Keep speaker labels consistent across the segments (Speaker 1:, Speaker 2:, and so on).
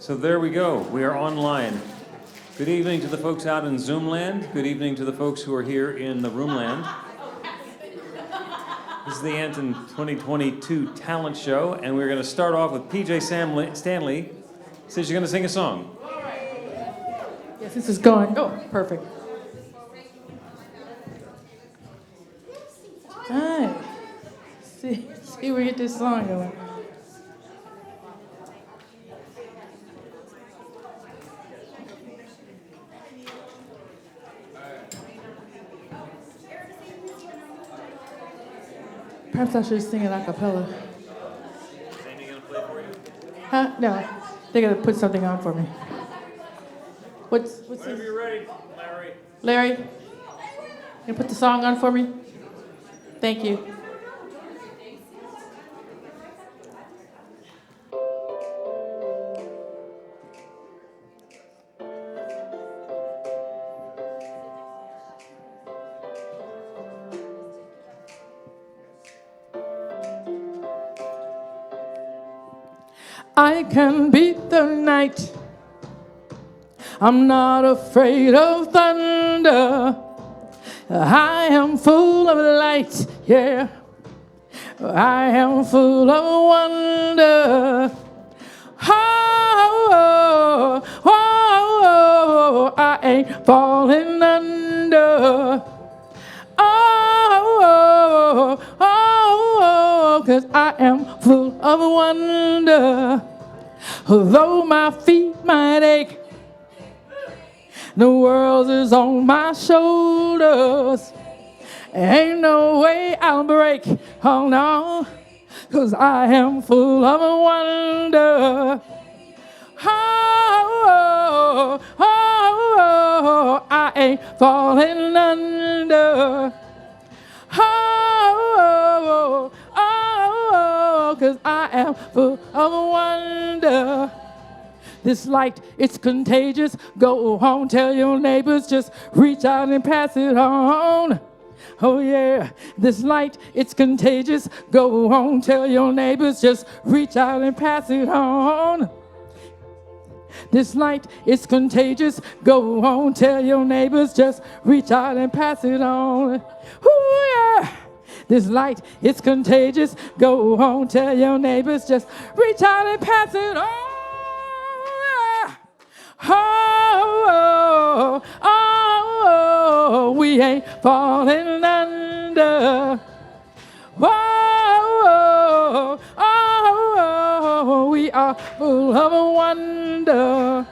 Speaker 1: So there we go. We are online. Good evening to the folks out in Zoomland. Good evening to the folks who are here in the Roomland. This is the ANTN 2022 Talent Show, and we're going to start off with PJ Stanley. Says you're going to sing a song.
Speaker 2: Yes, this is going. Oh, perfect. All right. See where we get this song going. Perhaps I should sing it a cappella.
Speaker 1: Is Amy going to play for you?
Speaker 2: Huh? No. They got to put something on for me. What's
Speaker 1: Whenever
Speaker 2: this?
Speaker 1: you're ready, Larry.
Speaker 2: Larry, you put the song on for me? Thank you. I can beat the night. I'm not afraid of thunder. I am full of light, yeah. I am full of wonder. Oh, oh, oh, I ain't falling under. Oh, oh, oh, 'cause I am full of wonder. Though my feet might ache, the world is on my shoulders. Ain't no way I'll break, oh no, 'cause I am full of wonder. Oh, oh, oh, I ain't falling under. Oh, oh, 'cause I am full of wonder. This light, it's contagious. Go home, tell your neighbors, just reach out and pass it on. Oh yeah, this light, it's contagious. Go home, tell your neighbors, just reach out and pass it on. This light, it's contagious. Go home, tell your neighbors, just reach out and pass it on. Oh yeah. This light, it's contagious. Go home, tell your neighbors, just reach out and pass it on. Oh, oh, oh, we ain't falling under. Oh, oh, we are full of wonder.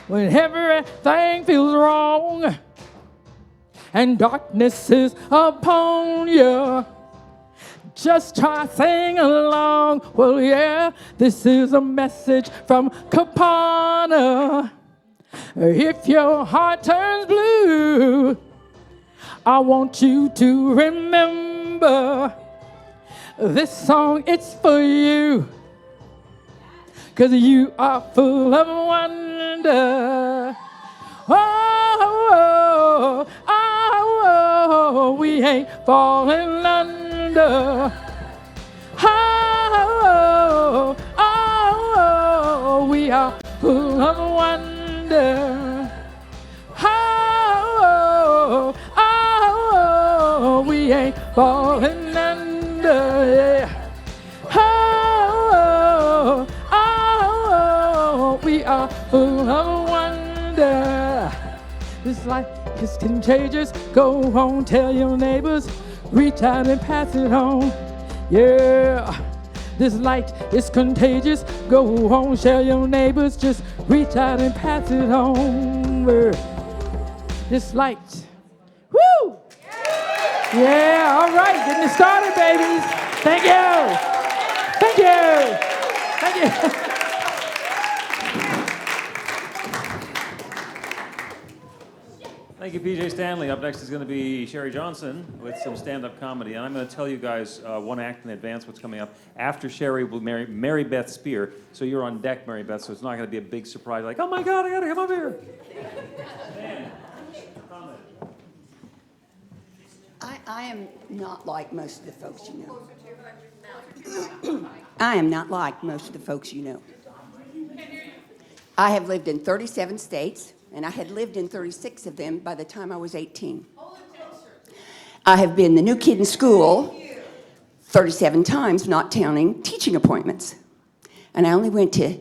Speaker 2: When everything feels wrong and darkness is upon you, just try sing along. Well, yeah, this is a message from Capana. If your heart turns blue, I want you to remember this song, it's for you, 'cause you are full of wonder. Oh, oh, oh, we ain't falling under. Oh, oh, we are full of wonder. Oh, oh, we ain't falling under. Yeah. Oh, oh, we are full of wonder. This life is contagious. Go home, tell your neighbors, reach out and pass it on. Yeah, this light is contagious. Go home, share your neighbors, just reach out and pass it on. This light. Woo! Yeah, all right, getting it started, babies. Thank you. Thank you. Thank you.
Speaker 1: Thank you, PJ Stanley. Up next is going to be Sherry Johnson with some stand-up comedy. And I'm going to tell you guys one act in advance what's coming up. After Sherry will marry Mary Beth Spear. So you're on deck, Mary Beth, so it's not going to be a big surprise like, oh my God, I got to come up here. Dan, comment.
Speaker 3: I am not like most of the folks you know. I am not like most of the folks you know. I have lived in 37 states, and I had lived in 36 of them by the time I was 18. I have been the new kid in school 37 times, not counting teaching appointments. And I only went to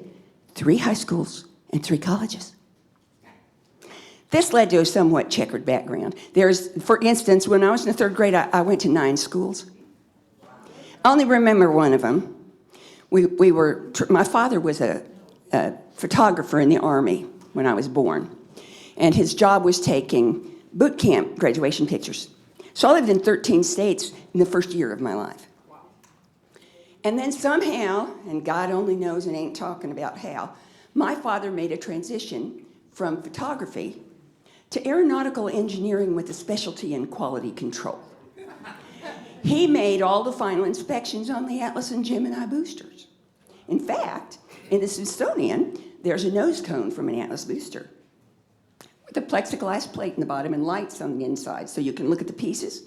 Speaker 3: 3 high schools and 3 colleges. This led to a somewhat checkered background. For instance, when I was in the 3rd grade, I went to 9 schools. I only remember one of them. My father was a photographer in the Army when I was born, and his job was taking boot camp graduation pictures. So I lived in 13 states in the first year of my life. And then somehow, and God only knows and ain't talking about how, my father made a transition from photography to aeronautical engineering with a specialty in quality control. He made all the final inspections on the Atlas and Gemini boosters. In fact, in the Smithsonian, there's a nose cone from an Atlas booster with a plexiglass plate in the bottom and lights on the inside so you can look at the pieces.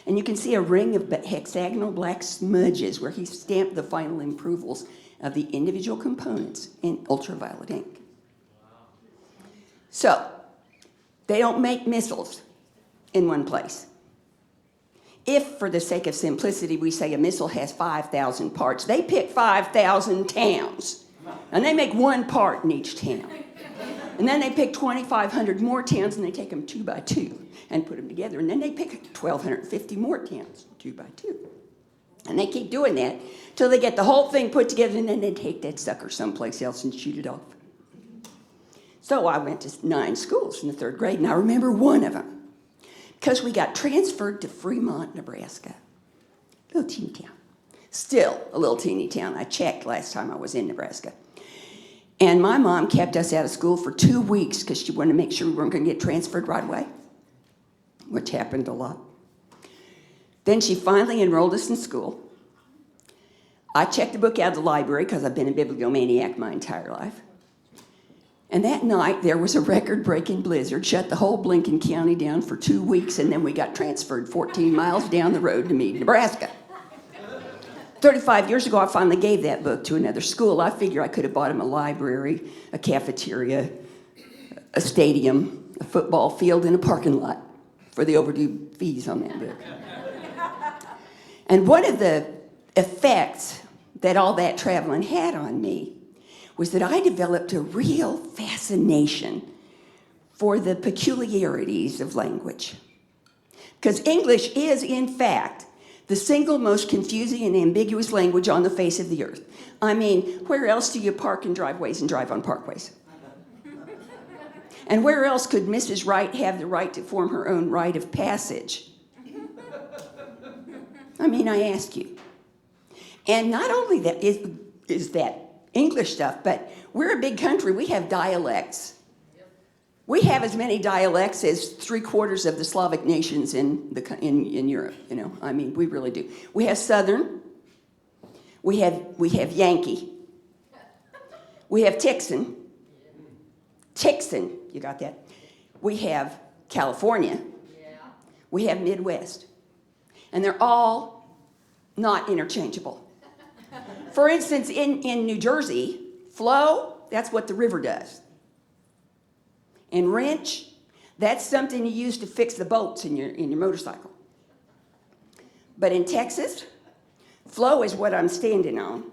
Speaker 3: And you can see a ring of hexagonal black smudges where he stamped the final approvals of the individual components in ultraviolet ink. So, they don't make missiles in one place. If, for the sake of simplicity, we say a missile has 5,000 parts, they pick 5,000 towns. And they make one part in each town. And then they pick 2,500 more towns and they take them 2 by 2 and put them together. And then they pick 1,250 more towns, 2 by 2. And they keep doing that till they get the whole thing put together, and then they take that sucker someplace else and shoot it off. So I went to 9 schools in the 3rd grade, and I remember one of them because we got transferred to Fremont, Nebraska. Little teeny town. Still a little teeny town. I checked last time I was in Nebraska. And my mom kept us out of school for 2 weeks because she wanted to make sure we weren't going to get transferred right away, which happened a lot. Then she finally enrolled us in school. I checked the book out of the library because I've been a bibliomaniac my entire life. And that night, there was a record-breaking blizzard, shut the whole Blinken County down for 2 weeks, and then we got transferred 14 miles down the road to Meade, Nebraska. 35 years ago, I finally gave that book to another school. I figure I could have bought him a library, a cafeteria, a stadium, a football field, and a parking lot for the overdue fees on that book. And one of the effects that all that traveling had on me was that I developed a real fascination for the peculiarities of language. Because English is, in fact, the single most confusing and ambiguous language on the face of the earth. I mean, where else do you park in driveways and drive on parkways? And where else could Mrs. Wright have the right to form her own rite of passage? I mean, I ask you. And not only that is that English stuff, but we're a big country. We have dialects. We have as many dialects as 3/4 of the Slavic nations in Europe. You know, I mean, we really do. We have Southern. We have Yankee. We have Texan. Texan, you got that? We have California. We have Midwest, and they're all not interchangeable. For instance, in New Jersey, flow, that's what the river does. And wrench, that's something you use to fix the bolts in your motorcycle. But in Texas, flow is what I'm standing on.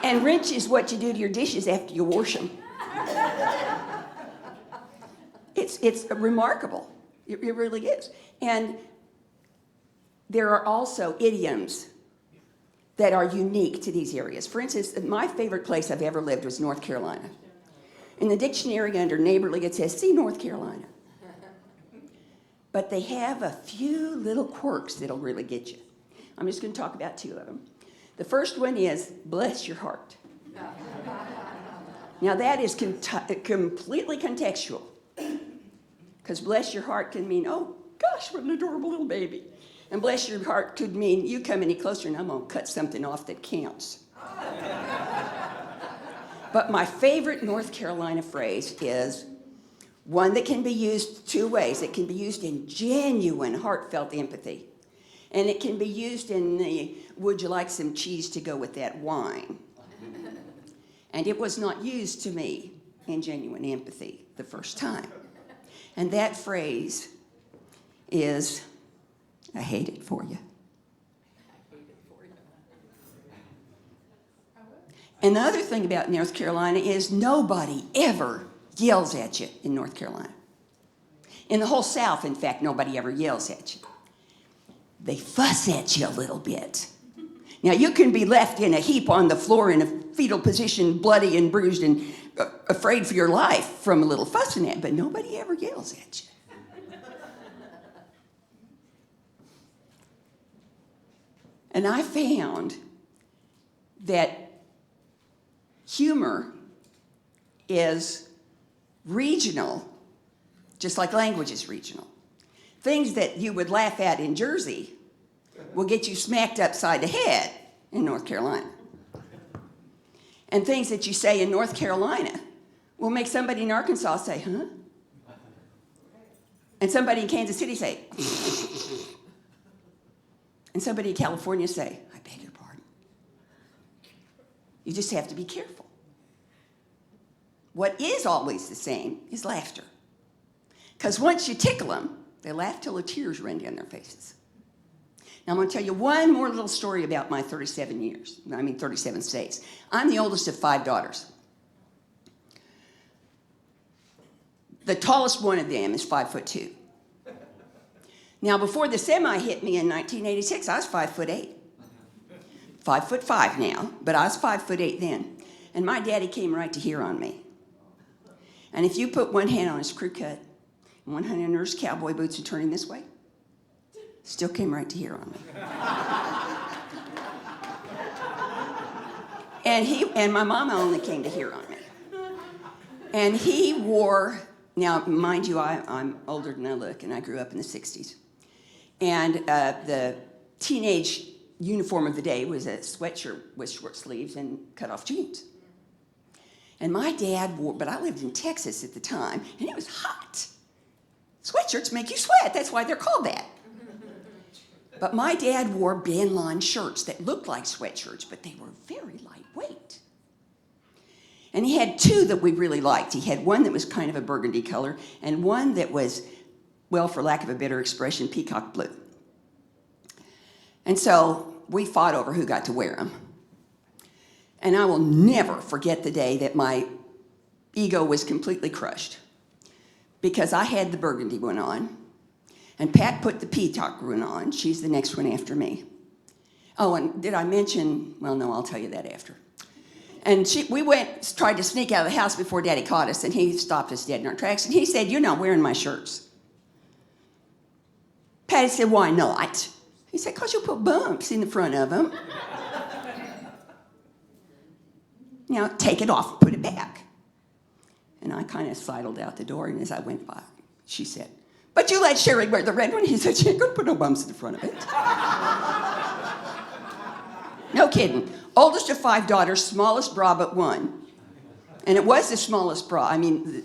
Speaker 3: And wrench is what you do to your dishes after you wash them. It's remarkable. It really is. And there are also idioms that are unique to these areas. For instance, my favorite place I've ever lived was North Carolina. In the dictionary under neighborly, it says, see North Carolina. But they have a few little quirks that'll really get you. I'm just going to talk about 2 of them. The first one is, bless your heart. Now that is completely contextual. Because bless your heart can mean, oh gosh, what an adorable little baby. And bless your heart could mean you come any closer and I'm going to cut something off that counts. But my favorite North Carolina phrase is one that can be used 2 ways. It can be used in genuine, heartfelt empathy. And it can be used in the, would you like some cheese to go with that wine? And it was not used to me in genuine empathy the first time. And that phrase is, I hate it for you. And the other thing about North Carolina is nobody ever yells at you in North Carolina. In the whole South, in fact, nobody ever yells at you. They fuss at you a little bit. Now, you can be left in a heap on the floor in a fetal position, bloody and bruised and afraid for your life from a little fussing at, but nobody ever yells at you. And I found that humor is regional, just like language is regional. Things that you would laugh at in Jersey will get you smacked upside the head in North Carolina. And things that you say in North Carolina will make somebody in Arkansas say, huh? And somebody in Kansas City say, and somebody in California say, I beg your pardon. You just have to be careful. What is always the same is laughter. Because once you tickle them, they laugh till the tears run down their faces. Now I'm going to tell you one more little story about my 37 states. I'm the oldest of 5 daughters. The tallest one of them is 5'2". Now before the semi hit me in 1986, I was 5'8". 5'5" now, but I was 5'8" then. And my daddy came right to here on me. And if you put one hand on his crew cut and one hand on his cowboy boots and turn him this way, still came right to here on me. And my mama only came to here on me. And he wore, now mind you, I'm older than I look, and I grew up in the 60s. And the teenage uniform of the day was a sweatshirt with short sleeves and cut-off jeans. And my dad wore, but I lived in Texas at the time, and it was hot. Sweatshirts make you sweat, that's why they're called that. But my dad wore bandline shirts that looked like sweatshirts, but they were very lightweight. And he had 2 that we really liked. He had one that was kind of a burgundy color, and one that was, well, for lack of a better expression, peacock blue. And so we fought over who got to wear them. And I will never forget the day that my ego was completely crushed, because I had the burgundy one on, and Pat put the peacock one on. She's the next one after me. Oh, and did I mention, well, no, I'll tell you that after. And we tried to sneak out of the house before Daddy caught us, and he stopped us dead in our tracks, and he said, "You're not wearing my shirts." Patty said, "Why not?" He said, "'Cause you'll put bumps in the front of them. Now, take it off and put it back." And I kind of sidled out the door, and as I went by, she said, "But you let Sherry wear the red one." He said, "She ain't gonna put no bumps in the front of it." No kidding. Oldest of 5 daughters, smallest bra but one. And it was the smallest bra. I mean,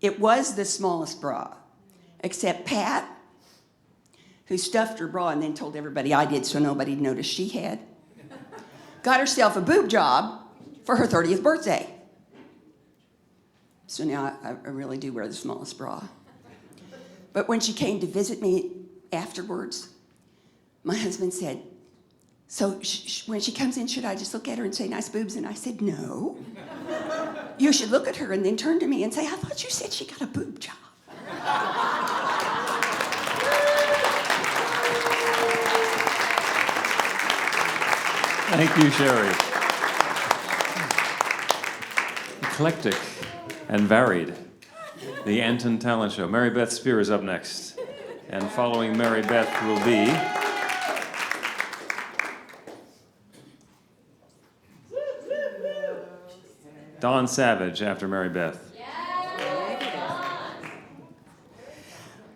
Speaker 3: it was the smallest bra. Except Pat, who stuffed her bra and then told everybody I did so nobody noticed she had, got herself a boob job for her 30th birthday. So now I really do wear the smallest bra. But when she came to visit me afterwards, my husband said, "So when she comes in, should I just look at her and say, 'Nice boobs'?" And I said, "No. You should look at her and then turn to me and say, 'I thought you said she got a boob job.'"
Speaker 1: Thank you, Sherry. Eclectic and varied. The ANTN Talent Show. Mary Beth Spear is up next. And following Mary Beth will be Don Savage after Mary Beth.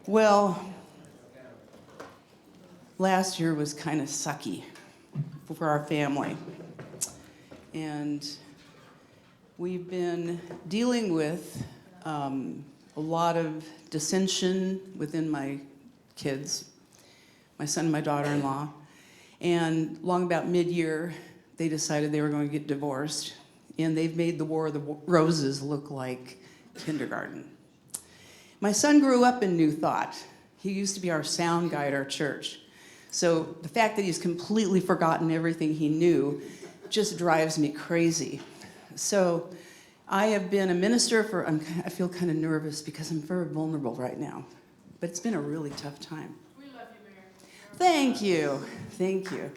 Speaker 4: Well, last year was kind of sucky for our family. And we've been dealing with a lot of dissension within my kids, my son and my daughter-in-law. And long about mid-year, they decided they were going to get divorced, and they've made the War of the Roses look like kindergarten. My son grew up in New Thought. He used to be our sound guy at our church. So the fact that he's completely forgotten everything he knew just drives me crazy. So I have been a minister for, I feel kind of nervous because I'm very vulnerable right now, but it's been a really tough time.
Speaker 2: We love you, Mary.
Speaker 4: Thank you. Thank you.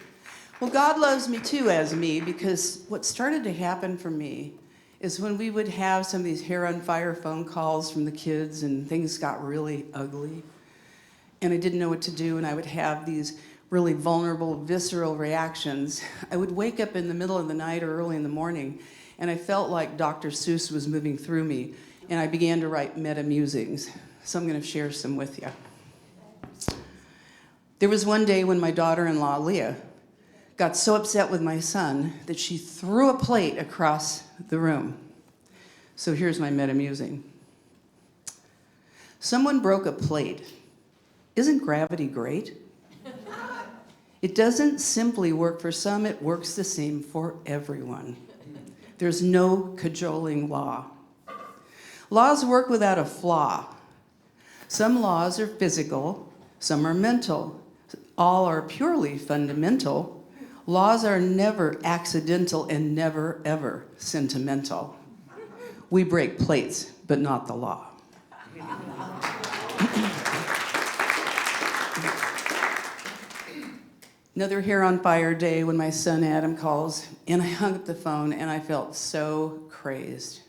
Speaker 4: Well, God loves me too as me, because what started to happen for me is when we would have some of these hair on fire phone calls from the kids and things got really ugly and I didn't know what to do, and I would have these really vulnerable, visceral reactions. I would wake up in the middle of the night or early in the morning and I felt like Dr. Seuss was moving through me, and I began to write meta musings. So I'm going to share some with you. There was one day when my daughter-in-law, Leah, got so upset with my son that she threw a plate across the room. So here's my meta musing. Someone broke a plate. Isn't gravity great? It doesn't simply work for some, it works the same for everyone. There's no cajoling law. Laws work without a flaw. Some laws are physical, some are mental. All are purely fundamental. Laws are never accidental and never, ever sentimental. We break plates, but not the law. Another hair on fire day when my son Adam calls, and I hung up the phone and I felt so crazed.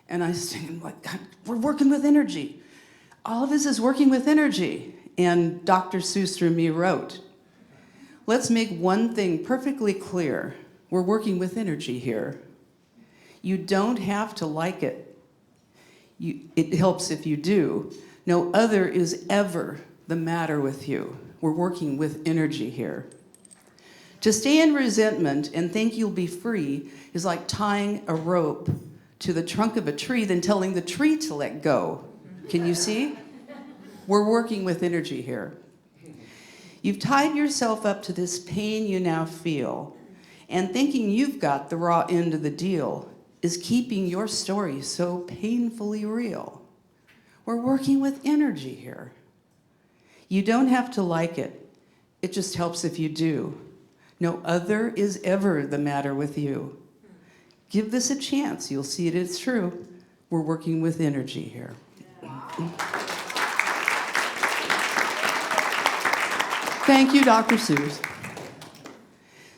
Speaker 4: And I was thinking, like, God, we're working with energy. All of this is working with energy. And Dr. Seuss through me wrote, let's make one thing perfectly clear. We're working with energy here. You don't have to like it. It helps if you do. No other is ever the matter with you. We're working with energy here. To stay in resentment and think you'll be free is like tying a rope to the trunk of a tree, then telling the tree to let go. Can you see? We're working with energy here. You've tied yourself up to this pain you now feel, and thinking you've got the raw end of the deal is keeping your story so painfully real. We're working with energy here. You don't have to like it. It just helps if you do. No other is ever the matter with you. Give this a chance. You'll see it is true. We're working with energy here. Thank you, Dr. Seuss.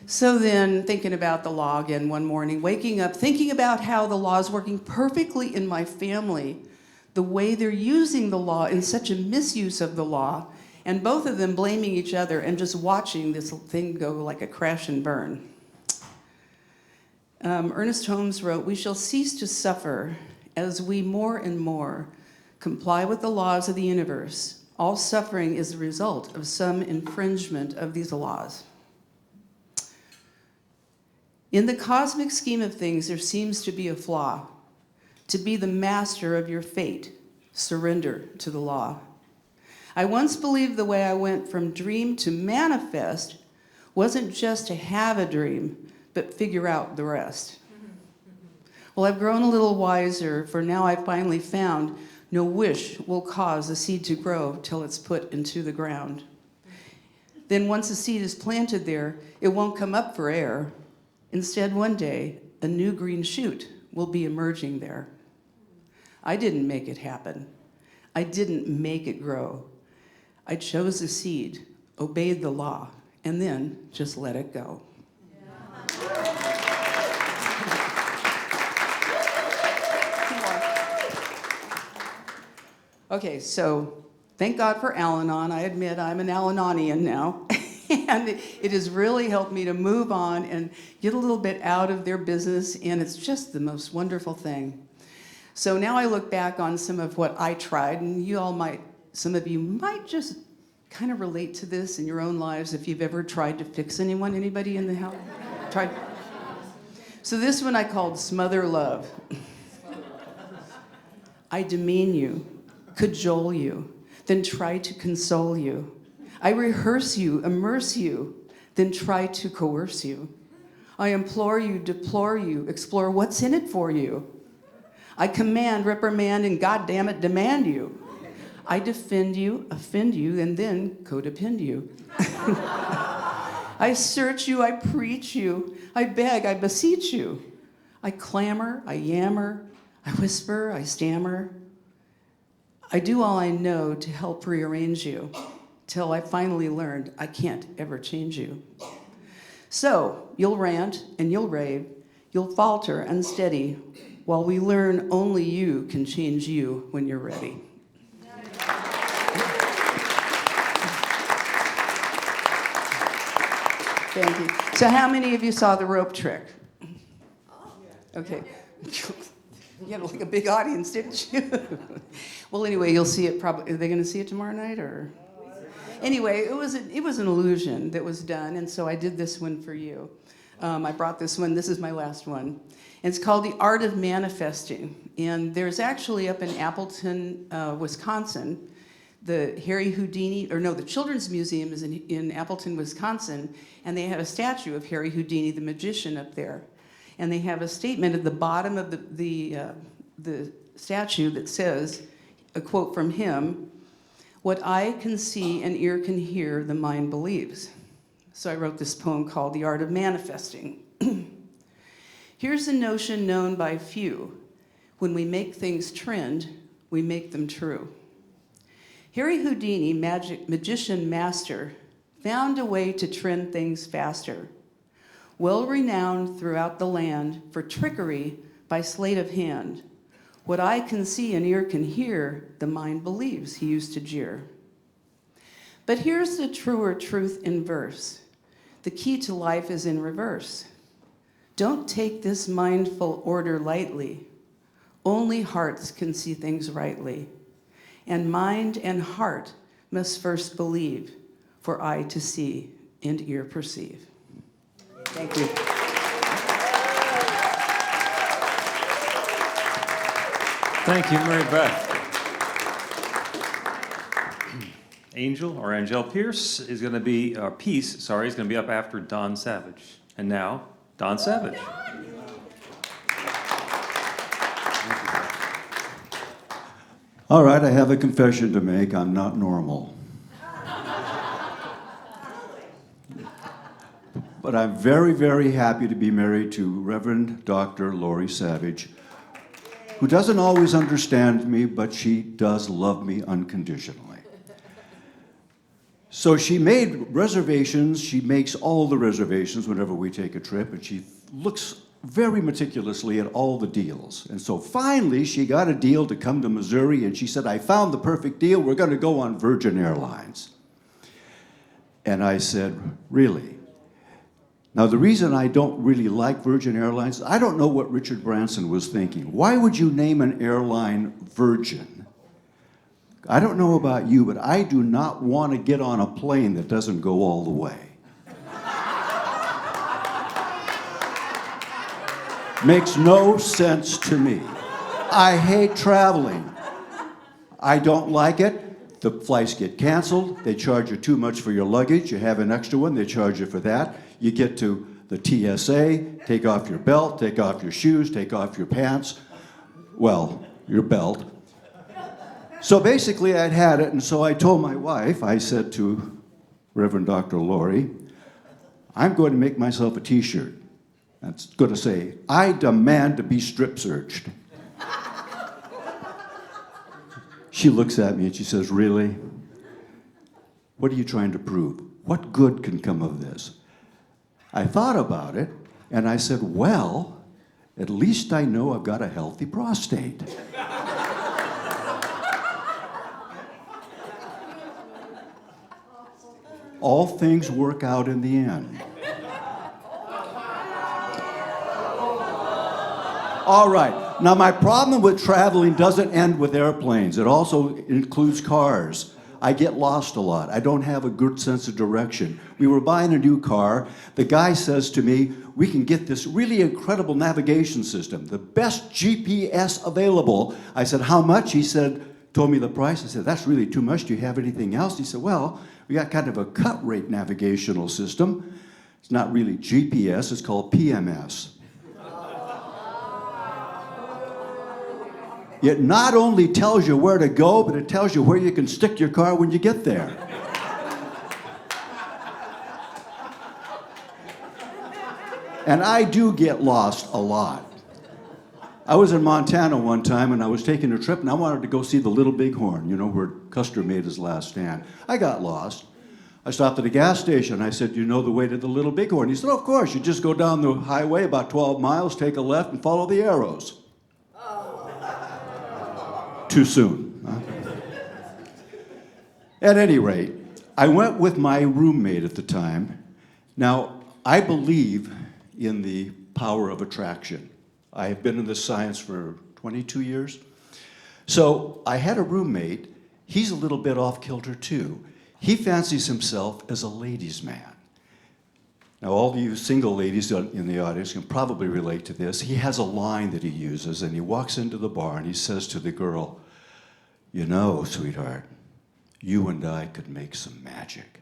Speaker 4: So then, thinking about the law again one morning, waking up, thinking about how the law is working perfectly in my family, the way they're using the law in such a misuse of the law, and both of them blaming each other and just watching this thing go like a crash and burn. Ernest Holmes wrote, we shall cease to suffer as we more and more comply with the laws of the universe. All suffering is the result of some infringement of these laws. In the cosmic scheme of things, there seems to be a flaw. To be the master of your fate, surrender to the law. I once believed the way I went from dream to manifest wasn't just to have a dream, but figure out the rest. Well, I've grown a little wiser, for now I've finally found no wish will cause a seed to grow till it's put into the ground. Then once a seed is planted there, it won't come up for air. Instead, one day, a new green shoot will be emerging there. I didn't make it happen. I didn't make it grow. I chose the seed, obeyed the law, and then just let it go. Okay, so thank God for Al-Anon. I admit I'm an Al-Anonian now. And it has really helped me to move on and get a little bit out of their business, and it's just the most wonderful thing. So now I look back on some of what I tried, and some of you might just kind of relate to this in your own lives if you've ever tried to fix anyone. Anybody in the house? Tried? So this one I called Smother Love. I demean you, cajole you, then try to console you. I rehearse you, immerse you, then try to coerce you. I implore you, deplore you, explore what's in it for you. I command, reprimand, and goddamn it, demand you. I defend you, offend you, and then codepend you. I search you, I preach you, I beg, I beseech you. I clamor, I yammer, I whisper, I stammer. I do all I know to help rearrange you, till I finally learned I can't ever change you. So, you'll rant and you'll rave, you'll falter unsteady, while we learn only you can change you when you're ready. Thank you. So how many of you saw the rope trick? Okay. You had like a big audience, didn't you? Well, anyway, you'll see it probably. Are they going to see it tomorrow night, or? Anyway, it was an illusion that was done, and so I did this one for you. I brought this one. This is my last one. And it's called The Art of Manifesting. And there's actually up in Appleton, Wisconsin, the the Children's Museum is in Appleton, Wisconsin, and they have a statue of Harry Houdini, the magician, up there. And they have a statement at the bottom of the statue that says, a quote from him, "What eye can see and ear can hear, the mind believes." So I wrote this poem called The Art of Manifesting. Here's a notion known by few. When we make things trend, we make them true. Harry Houdini, magician master, found a way to trend things faster. Well renowned throughout the land for trickery by sleight of hand. What eye can see and ear can hear, the mind believes, he used to jeer. But here's the truer truth in verse. The key to life is in reverse. Don't take this mindful order lightly. Only hearts can see things rightly. And mind and heart must first believe, for eye to see and ear perceive. Thank you.
Speaker 1: Thank you, Mary Beth. Angel, or Angel Pierce, is going to be, is going to be up after Don Savage. And now, Don Savage.
Speaker 5: All right, I have a confession to make. I'm not normal. But I'm very, very happy to be married to Reverend Dr. Lori Savage, who doesn't always understand me, but she does love me unconditionally. So she made reservations. She makes all the reservations whenever we take a trip, and she looks very meticulously at all the deals. And so finally, she got a deal to come to Missouri, and she said, I found the perfect deal. We're going to go on Virgin Airlines. And I said, really? Now, the reason I don't really like Virgin Airlines, I don't know what Richard Branson was thinking. Why would you name an airline Virgin? I don't know about you, but I do not want to get on a plane that doesn't go all the way. Makes no sense to me. I hate traveling. I don't like it. The flights get canceled. They charge you too much for your luggage. You have an extra one, they charge you for that. You get to the TSA, take off your belt, take off your shoes, take off your pants. Well, your belt. So basically I'd had it, and so I told my wife, I said to Reverend Dr. Lori, I'm going to make myself a t-shirt. That's going to say, I demand to be strip searched. She looks at me and she says, really? What are you trying to prove? What good can come of this? I thought about it and I said, well, at least I know I've got a healthy prostate. All things work out in the end. All right. Now, my problem with traveling doesn't end with airplanes. It also includes cars. I get lost a lot. I don't have a good sense of direction. We were buying a new car. The guy says to me, we can get this really incredible navigation system, the best GPS available. I said, how much? He said, told me the price. I said, that's really too much. Do you have anything else? He said, well, we got kind of a cut rate navigational system. It's not really GPS, it's called PMS. It not only tells you where to go, but it tells you where you can stick your car when you get there. And I do get lost a lot. I was in Montana one time and I was taking a trip and I wanted to go see the Little Bighorn, you know, where Custer made his last stand. I got lost. I stopped at a gas station. I said, "You know the way to the Little Bighorn?" He said, "Of course. You just go down the highway about 12 miles, take a left, and follow the arrows." Too soon. Huh? At any rate, I went with my roommate at the time. Now, I believe in the power of attraction. I have been in this science for 22 years. So I had a roommate. He's a little bit off kilter too. He fancies himself as a ladies' man. Now, all of you single ladies in the audience can probably relate to this. He has a line that he uses, and he walks into the bar and he says to the girl, "You know, sweetheart, you and I could make some magic."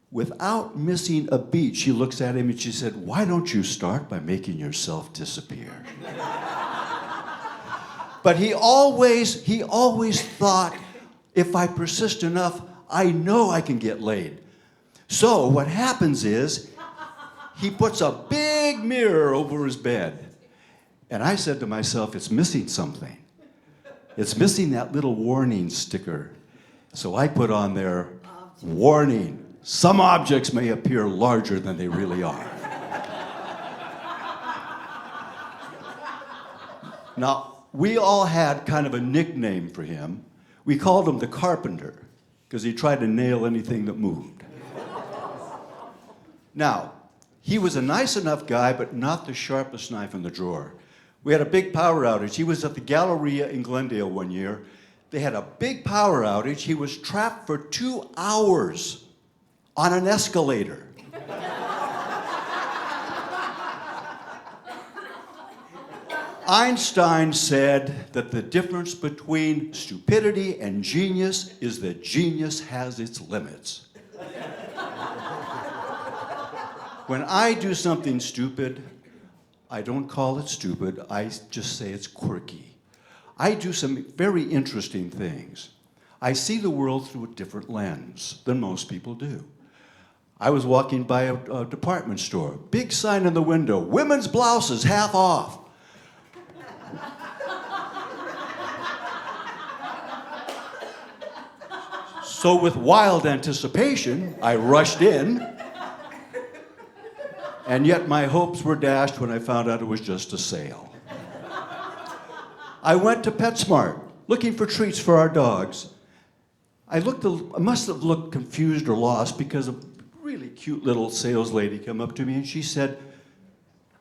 Speaker 5: Without missing a beat, she looks at him and she said, "Why don't you start by making yourself disappear?" But he always thought, if I persist enough, I know I can get laid. So what happens is, he puts a big mirror over his bed. And I said to myself, it's missing something. It's missing that little warning sticker. So I put on there, "Warning. Some objects may appear larger than they really are." Now, we all had kind of a nickname for him. We called him the Carpenter, because he tried to nail anything that moved. Now, he was a nice enough guy, but not the sharpest knife in the drawer. We had a big power outage. He was at the Galleria in Glendale one year. They had a big power outage. He was trapped for 2 hours on an escalator. Einstein said that the difference between stupidity and genius is that genius has its limits. When I do something stupid, I don't call it stupid, I just say it's quirky. I do some very interesting things. I see the world through a different lens than most people do. I was walking by a department store, big sign in the window, "Women's blouses half off." So with wild anticipation, I rushed in, and yet my hopes were dashed when I found out it was just a sale. I went to PetSmart, looking for treats for our dogs. I must have looked confused or lost because a really cute little sales lady came up to me and she said,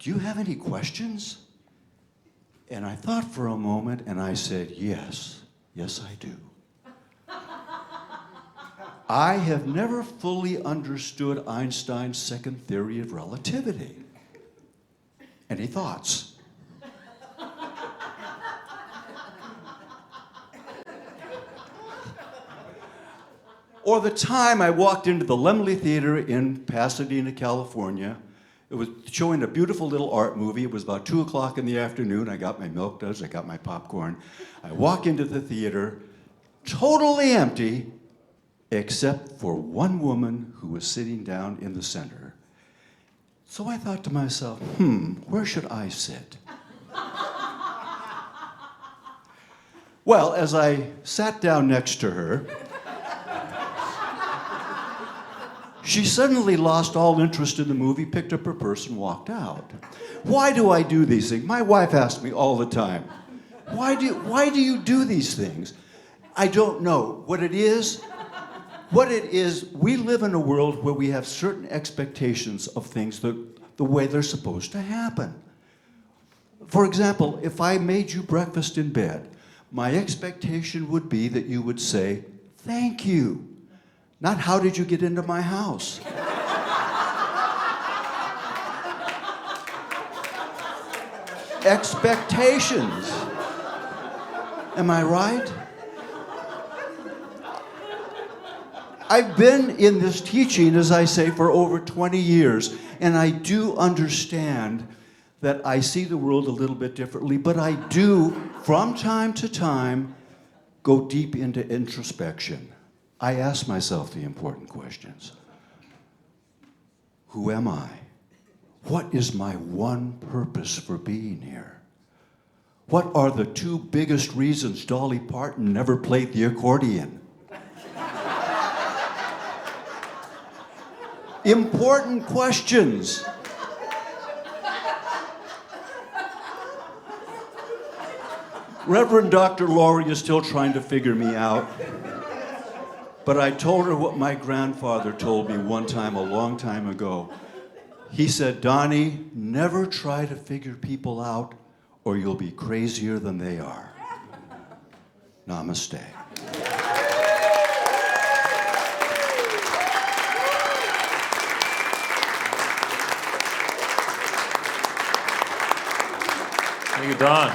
Speaker 5: "Do you have any questions?" And I thought for a moment and I said, yes, I do. I have never fully understood Einstein's second theory of relativity. Any thoughts? Or the time I walked into the Laemmle Theater in Pasadena, California. It was showing a beautiful little art movie. It was about 2 o'clock in the afternoon. I got my milk duds, I got my popcorn. I walk into the theater, totally empty, except for one woman who was sitting down in the center. So I thought to myself, where should I sit? Well, as I sat down next to her, she suddenly lost all interest in the movie, picked up her purse, and walked out. Why do I do these things? My wife asks me all the time, why do you do these things? I don't know. What it is, we live in a world where we have certain expectations of things the way they're supposed to happen. For example, if I made you breakfast in bed, my expectation would be that you would say, "Thank you." Not, "How did you get into my house?" Expectations. Am I right? I've been in this teaching, as I say, for over 20 years, and I do understand that I see the world a little bit differently, but I do, from time to time, go deep into introspection. I ask myself the important questions. Who am I? What is my one purpose for being here? What are the two biggest reasons Dolly Parton never played the accordion? Important questions. Reverend Dr. Laurie is still trying to figure me out. But I told her what my grandfather told me one time, a long time ago. He said, Donnie, never try to figure people out or you'll be crazier than they are. Namaste.
Speaker 1: Thank you, Don.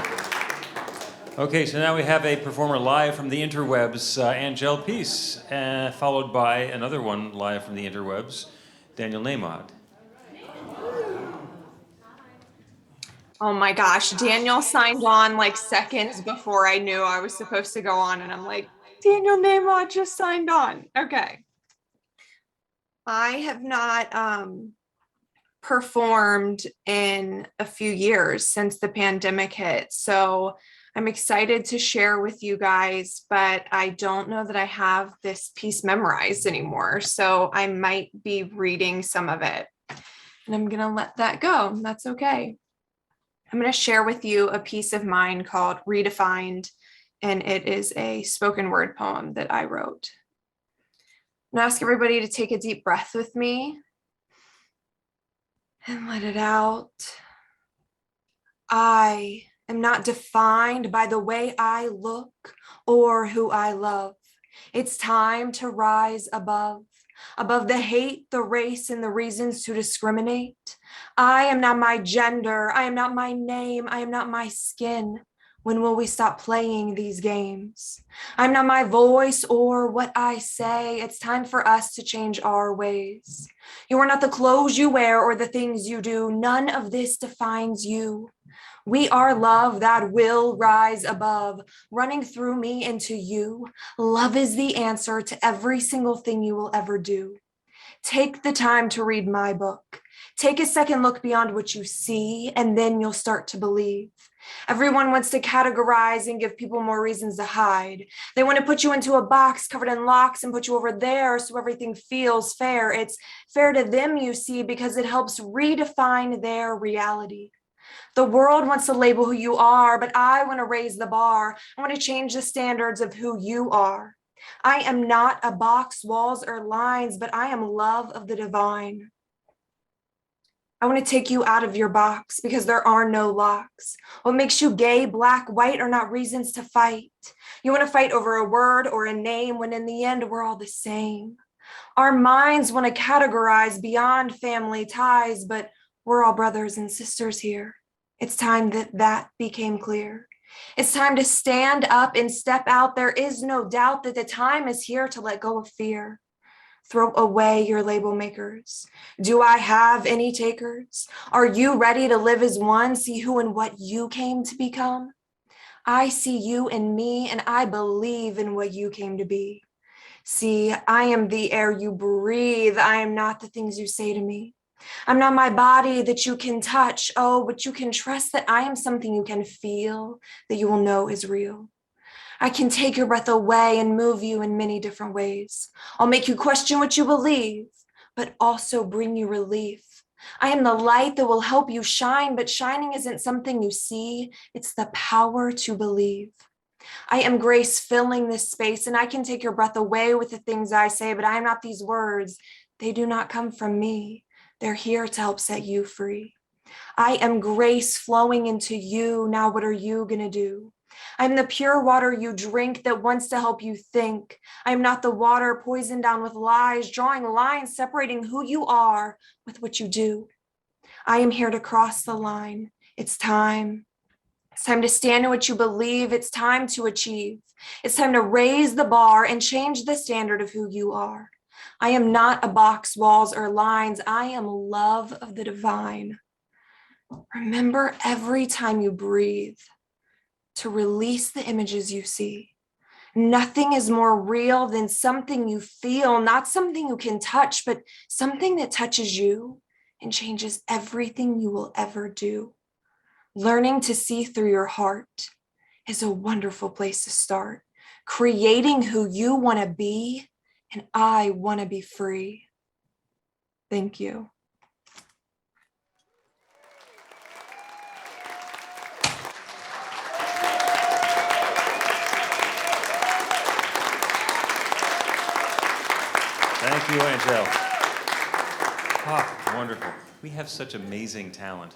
Speaker 1: Okay, so now we have a performer live from the interwebs, Angel Peace, followed by another one live from the interwebs, Daniel Nahmod.
Speaker 6: Oh my gosh, Daniel signed on like seconds before I knew I was supposed to go on, and I'm like, Daniel Nahmod just signed on. Okay. I have not performed in a few years since the pandemic hit, so I'm excited to share with you guys, but I don't know that I have this piece memorized anymore, so I might be reading some of it, and I'm gonna let that go. That's okay. I'm going to share with you a piece of mine called Redefined, and it is a spoken word poem that I wrote. I'm going to ask everybody to take a deep breath with me and let it out. I am not defined by the way I look or who I love. It's time to rise above the hate, the race, and the reasons to discriminate. I am not my gender. I am not my name. I am not my skin. When will we stop playing these games? I'm not my voice or what I say. It's time for us to change our ways. You are not the clothes you wear or the things you do. None of this defines you. We are love that will rise above, running through me into you. Love is the answer to every single thing you will ever do. Take the time to read my book. Take a second look beyond what you see, and then you'll start to believe. Everyone wants to categorize and give people more reasons to hide. They want to put you into a box covered in locks and put you over there so everything feels fair. It's fair to them, you see, because it helps redefine their reality. The world wants to label who you are, but I want to raise the bar. I want to change the standards of who you are. I am not a box, walls, or lines, but I am love of the divine. I want to take you out of your box because there are no locks. What makes you gay, black, white are not reasons to fight. You want to fight over a word or a name when in the end we're all the same. Our minds want to categorize beyond family ties, but we're all brothers and sisters here. It's time that became clear. It's time to stand up and step out. There is no doubt that the time is here to let go of fear. Throw away your label makers. Do I have any takers? Are you ready to live as one? See who and what you came to become? I see you and me, and I believe in what you came to be. See, I am the air you breathe. I am not the things you say to me. I'm not my body that you can touch. Oh, but you can trust that I am something you can feel, that you will know is real. I can take your breath away and move you in many different ways. I'll make you question what you believe, but also bring you relief. I am the light that will help you shine, but shining isn't something you see. It's the power to believe. I am grace filling this space, and I can take your breath away with the things I say, but I am not these words. They do not come from me. They're here to help set you free. I am grace flowing into you. Now what are you going to do? I'm the pure water you drink that wants to help you think. I am not the water poisoned down with lies, drawing lines separating who you are with what you do. I am here to cross the line. It's time. It's time to stand in what you believe. It's time to achieve. It's time to raise the bar and change the standard of who you are. I am not a box, walls, or lines. I am love of the divine. Remember every time you breathe to release the images you see. Nothing is more real than something you feel, not something you can touch, but something that touches you and changes everything you will ever do. Learning to see through your heart is a wonderful place to start. Creating who you want to be, and I want to be free. Thank you.
Speaker 1: Thank you, Angel. Ah, wonderful. We have such amazing talent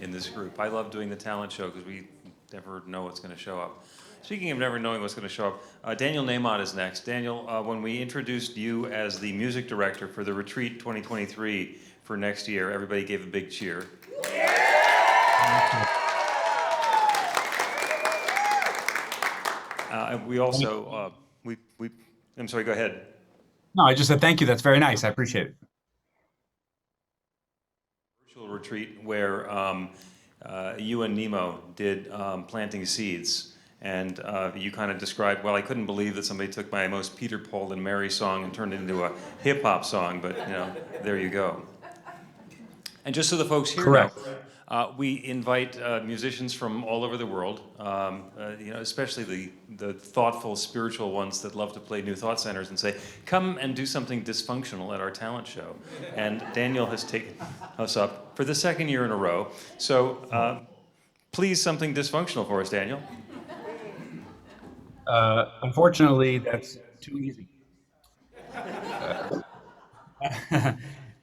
Speaker 1: in this group. I love doing the talent show because we never know what's going to show up. Speaking of never knowing what's going to show up, Daniel Nahmod is next. Daniel, when we introduced you as the music director for the Retreat 2023 for next year, everybody gave a big cheer. We also, I'm sorry, go ahead.
Speaker 7: No, I just said thank you. That's very nice. I appreciate it.
Speaker 1: Virtual retreat where you and Nemo did planting seeds, and you kind of described, well, I couldn't believe that somebody took my most Peter, Paul, and Mary song and turned it into a hip-hop song, but there you go. And just so the folks here
Speaker 7: Correct.
Speaker 1: know, we invite musicians from all over the world, especially the thoughtful, spiritual ones that love to play New Thought Centers and say, come and do something dysfunctional at our talent show. And Daniel has taken us up for the second year in a row. So please, something dysfunctional for us, Daniel.
Speaker 7: Unfortunately, that's too easy.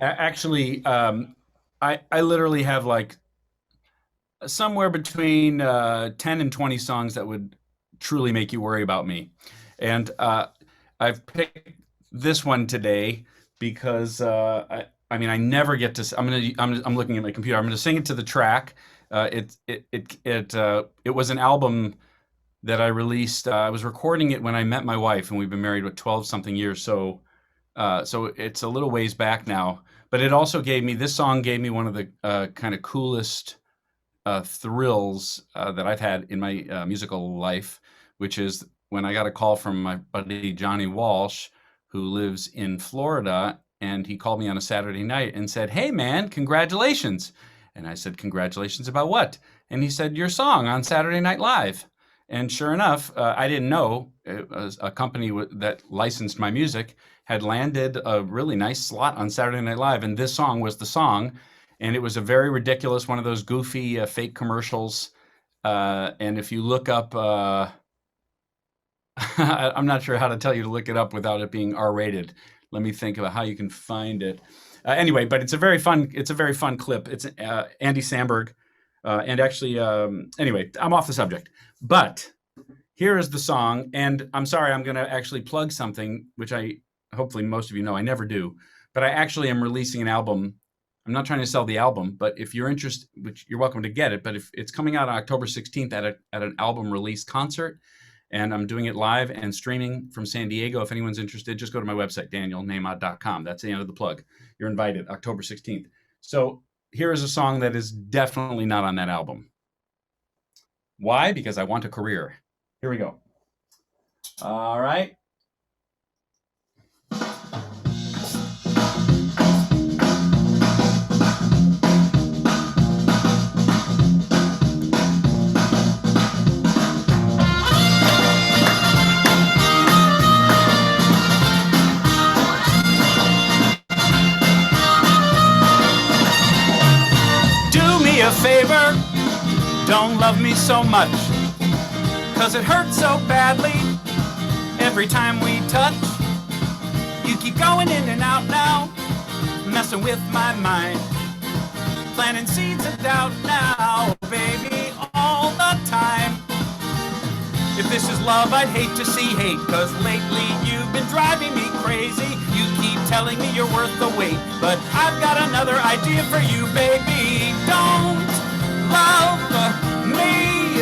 Speaker 7: Actually, I literally have like somewhere between 10 and 20 songs that would truly make you worry about me. And I've picked this one today because I never get to. I'm looking at my computer. I'm going to sing it to the track. It was an album that I released. I was recording it when I met my wife, and we've been married 12 something years. So it's a little ways back now. But it also this song gave me one of the kind of coolest thrills that I've had in my musical life, which is when I got a call from my buddy Johnny Walsh, who lives in Florida, and he called me on a Saturday night and said, "Hey man, congratulations." And I said, "Congratulations about what?" And he said, "Your song on Saturday Night Live." And sure enough, I didn't know, it was a company that licensed my music had landed a really nice slot on Saturday Night Live, and this song was the song. And it was a very ridiculous, one of those goofy fake commercials. And if you look up, I'm not sure how to tell you to look it up without it being R-rated. Let me think about how you can find it. Anyway, but it's a very fun clip. It's Andy Samberg. And actually, anyway, I'm off the subject. But here is the song. And I'm sorry, I'm going to actually plug something, which hopefully most of you know I never do. But I actually am releasing an album. I'm not trying to sell the album, but if you're interested, which you're welcome to get it, but if it's coming out on October 16th at an album release concert, and I'm doing it live and streaming from San Diego. If anyone's interested, just go to my website, danielnahmod.com. That's the end of the plug. You're invited, October 16th. So here is a song that is definitely not on that album. Why? Because I want a career. Here we go. All right. A favor, don't love me so much, 'cause it hurts so badly every time we touch. You keep going in and out now, messing with my mind, planting seeds of doubt now, baby, all the time. If this is love, I'd hate to see hate, 'cause lately you've been driving me crazy. You keep telling me you're worth the wait, but I've got another idea for you, baby. Don't love me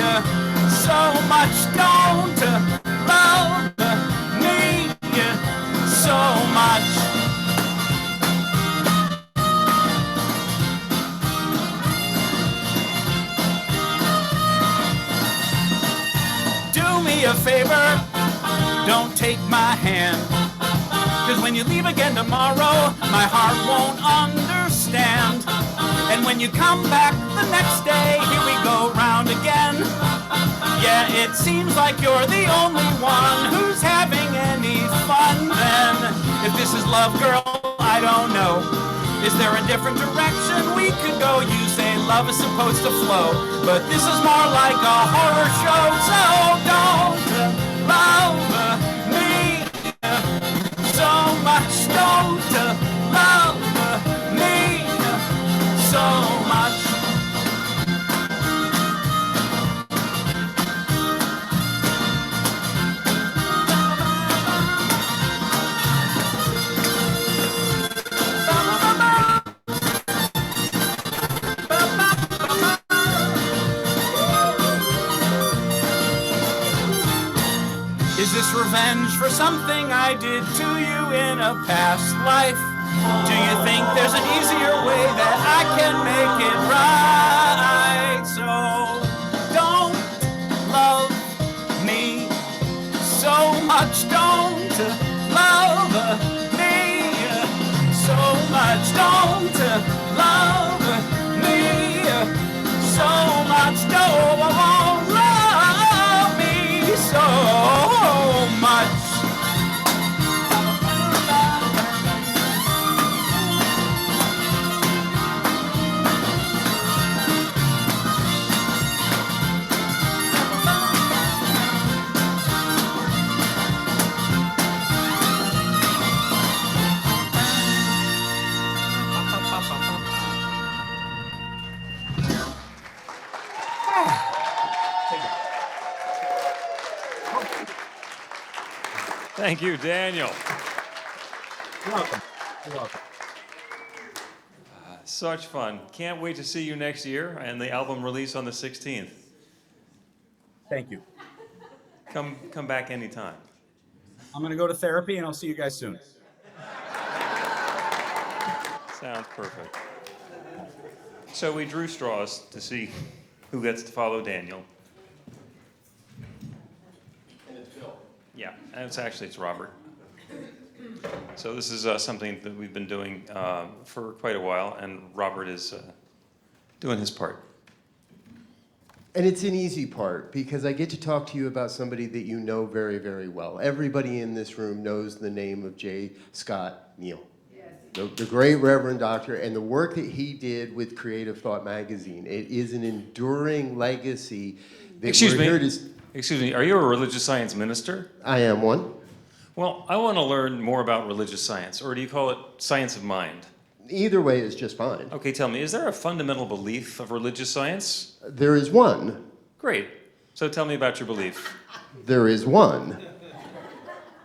Speaker 7: so much. Don't love me so much. don't take my hand. Cause when you leave again tomorrow, my heart won't understand. And when you come back the next day, here we go round again. Yeah, it seems like you're the only one who's having any fun then. If this is love, girl, I don't know. Is there a different direction we could go? You say love is supposed to flow, but this is more like a horror show. So don't love me so much. Don't love me so much. Is this revenge for something I did to you in a past life? Do you think there's an easier way that I can make it right? So don't love me so much. Don't love me so much. Don't love me so much. No, I won't love me so much.
Speaker 1: Thank you, Daniel.
Speaker 7: You're welcome. You're welcome.
Speaker 1: Such fun. Can't wait to see you next year and the album release on the 16th.
Speaker 7: Thank you.
Speaker 1: Come back anytime.
Speaker 7: I'm going to go to therapy, and I'll see you guys soon.
Speaker 1: Sounds perfect. So we drew straws to see who gets to follow Daniel. And it's Phil. Yeah, and it's Robert. So this is something that we've been doing for quite a while, and Robert is doing his part.
Speaker 8: And it's an easy part because I get to talk to you about somebody that you know very, very well. Everybody in this room knows the name of J. Scott Neal. The great Reverend Doctor, and the work that he did with Creative Thought magazine. It is an enduring legacy that
Speaker 1: Excuse
Speaker 8: we're
Speaker 1: me.
Speaker 8: here to...
Speaker 1: Excuse me, are you a religious science minister?
Speaker 8: I am one.
Speaker 1: Well, I want to learn more about religious science, or do you call it science of mind?
Speaker 8: Either way is just fine.
Speaker 1: Okay, tell me, is there a fundamental belief of religious science?
Speaker 8: There is one.
Speaker 1: Great. So tell me about your belief.
Speaker 8: There is one.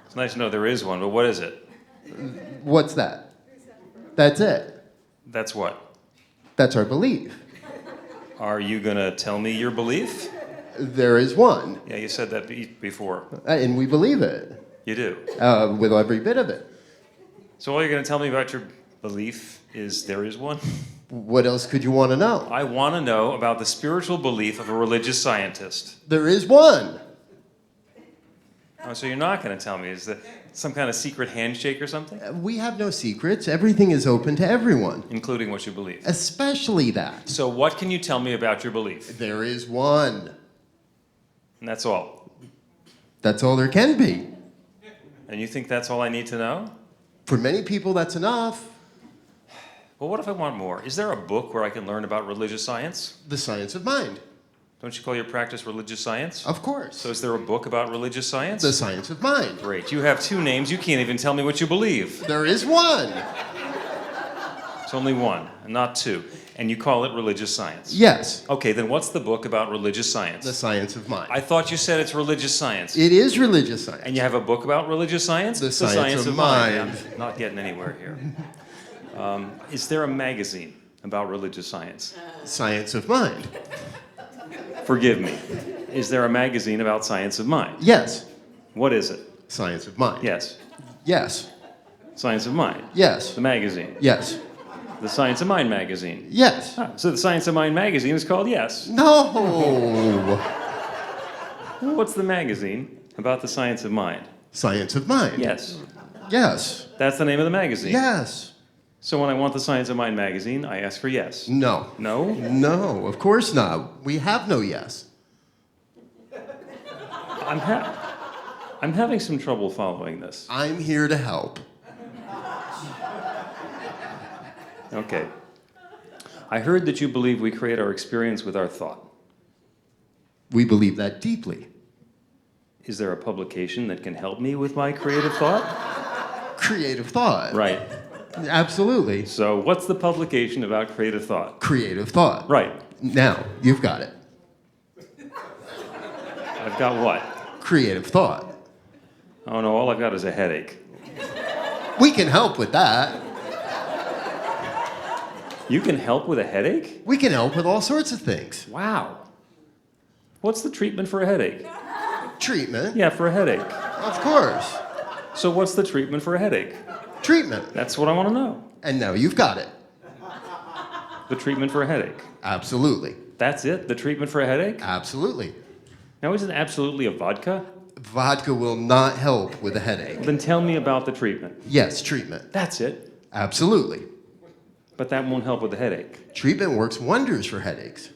Speaker 1: It's nice to know there is one, but what is it?
Speaker 8: What's that? That's it.
Speaker 1: That's what?
Speaker 8: That's our belief.
Speaker 1: Are you going to tell me your belief?
Speaker 8: There is one.
Speaker 1: Yeah, you said that before.
Speaker 8: And we believe it.
Speaker 1: You do.
Speaker 8: With every bit of it.
Speaker 1: So all you're going to tell me about your belief is there is one?
Speaker 8: What else could you want to know?
Speaker 1: I want to know about the spiritual belief of a religious scientist.
Speaker 8: There is one.
Speaker 1: Oh, so you're not going to tell me. Is that some kind of secret handshake or something?
Speaker 8: We have no secrets. Everything is open to everyone.
Speaker 1: Including what you believe.
Speaker 8: Especially that.
Speaker 1: So what can you tell me about your belief?
Speaker 8: There is one.
Speaker 1: And that's all.
Speaker 8: That's all there can be.
Speaker 1: And you think that's all I need to know?
Speaker 8: For many people, that's enough.
Speaker 1: Well, what if I want more? Is there a book where I can learn about religious science?
Speaker 8: The science of mind.
Speaker 1: Don't you call your practice religious science?
Speaker 8: Of course.
Speaker 1: So is there a book about religious science?
Speaker 8: The science of mind.
Speaker 1: Great. You have two names. You can't even tell me what you believe.
Speaker 8: There is one.
Speaker 1: It's only one, and not two. And you call it religious science?
Speaker 8: Yes.
Speaker 1: Okay, then what's the book about religious science?
Speaker 8: The science of mind.
Speaker 1: I thought you said it's religious science.
Speaker 8: It is religious science.
Speaker 1: And you have a book about religious science?
Speaker 8: The science of mind.
Speaker 1: I'm not getting anywhere here. Is there a magazine about religious science?
Speaker 8: Science of mind.
Speaker 1: Forgive me. Is there a magazine about science of mind?
Speaker 8: Yes.
Speaker 1: What is it?
Speaker 8: Science of mind.
Speaker 1: Yes.
Speaker 8: Yes.
Speaker 1: Science of Mind.
Speaker 8: Yes.
Speaker 1: The magazine.
Speaker 8: Yes.
Speaker 1: The Science of Mind magazine.
Speaker 8: Yes.
Speaker 1: Ah, so the Science of Mind magazine is called Yes.
Speaker 8: No.
Speaker 1: What's the magazine about the science of mind?
Speaker 8: Science of Mind.
Speaker 1: Yes.
Speaker 8: Yes.
Speaker 1: That's the name of the magazine.
Speaker 8: Yes.
Speaker 1: So when I want the Science of Mind magazine, I ask for yes.
Speaker 8: No.
Speaker 1: No?
Speaker 8: No, of course not. We have no yes.
Speaker 1: I'm having some trouble following this.
Speaker 8: I'm here to help.
Speaker 1: Okay. I heard that you believe we create our experience with our thought.
Speaker 8: We believe that deeply.
Speaker 1: Is there a publication that can help me with my creative thought?
Speaker 8: Creative thought.
Speaker 1: Right.
Speaker 8: Absolutely.
Speaker 1: So what's the publication about creative thought?
Speaker 8: Creative thought.
Speaker 1: Right.
Speaker 8: Now, you've got it.
Speaker 1: I've got what?
Speaker 8: Creative thought.
Speaker 1: Oh no, all I've got is a headache.
Speaker 8: We can help with that.
Speaker 1: You can help with a headache?
Speaker 8: We can help with all sorts of things.
Speaker 1: Wow. What's the treatment for a headache?
Speaker 8: Treatment.
Speaker 1: Yeah, for a headache.
Speaker 8: Of course.
Speaker 1: So what's the treatment for a headache?
Speaker 8: Treatment.
Speaker 1: That's what I want to know.
Speaker 8: And now you've got it.
Speaker 1: The treatment for a headache.
Speaker 8: Absolutely.
Speaker 1: That's it? The treatment for a headache?
Speaker 8: Absolutely.
Speaker 1: Now, isn't absolutely a vodka?
Speaker 8: Vodka will not help with a headache.
Speaker 1: Then tell me about the treatment.
Speaker 8: Yes, treatment.
Speaker 1: That's it.
Speaker 8: Absolutely.
Speaker 1: But that won't help with the headache.
Speaker 8: Treatment works wonders for headaches.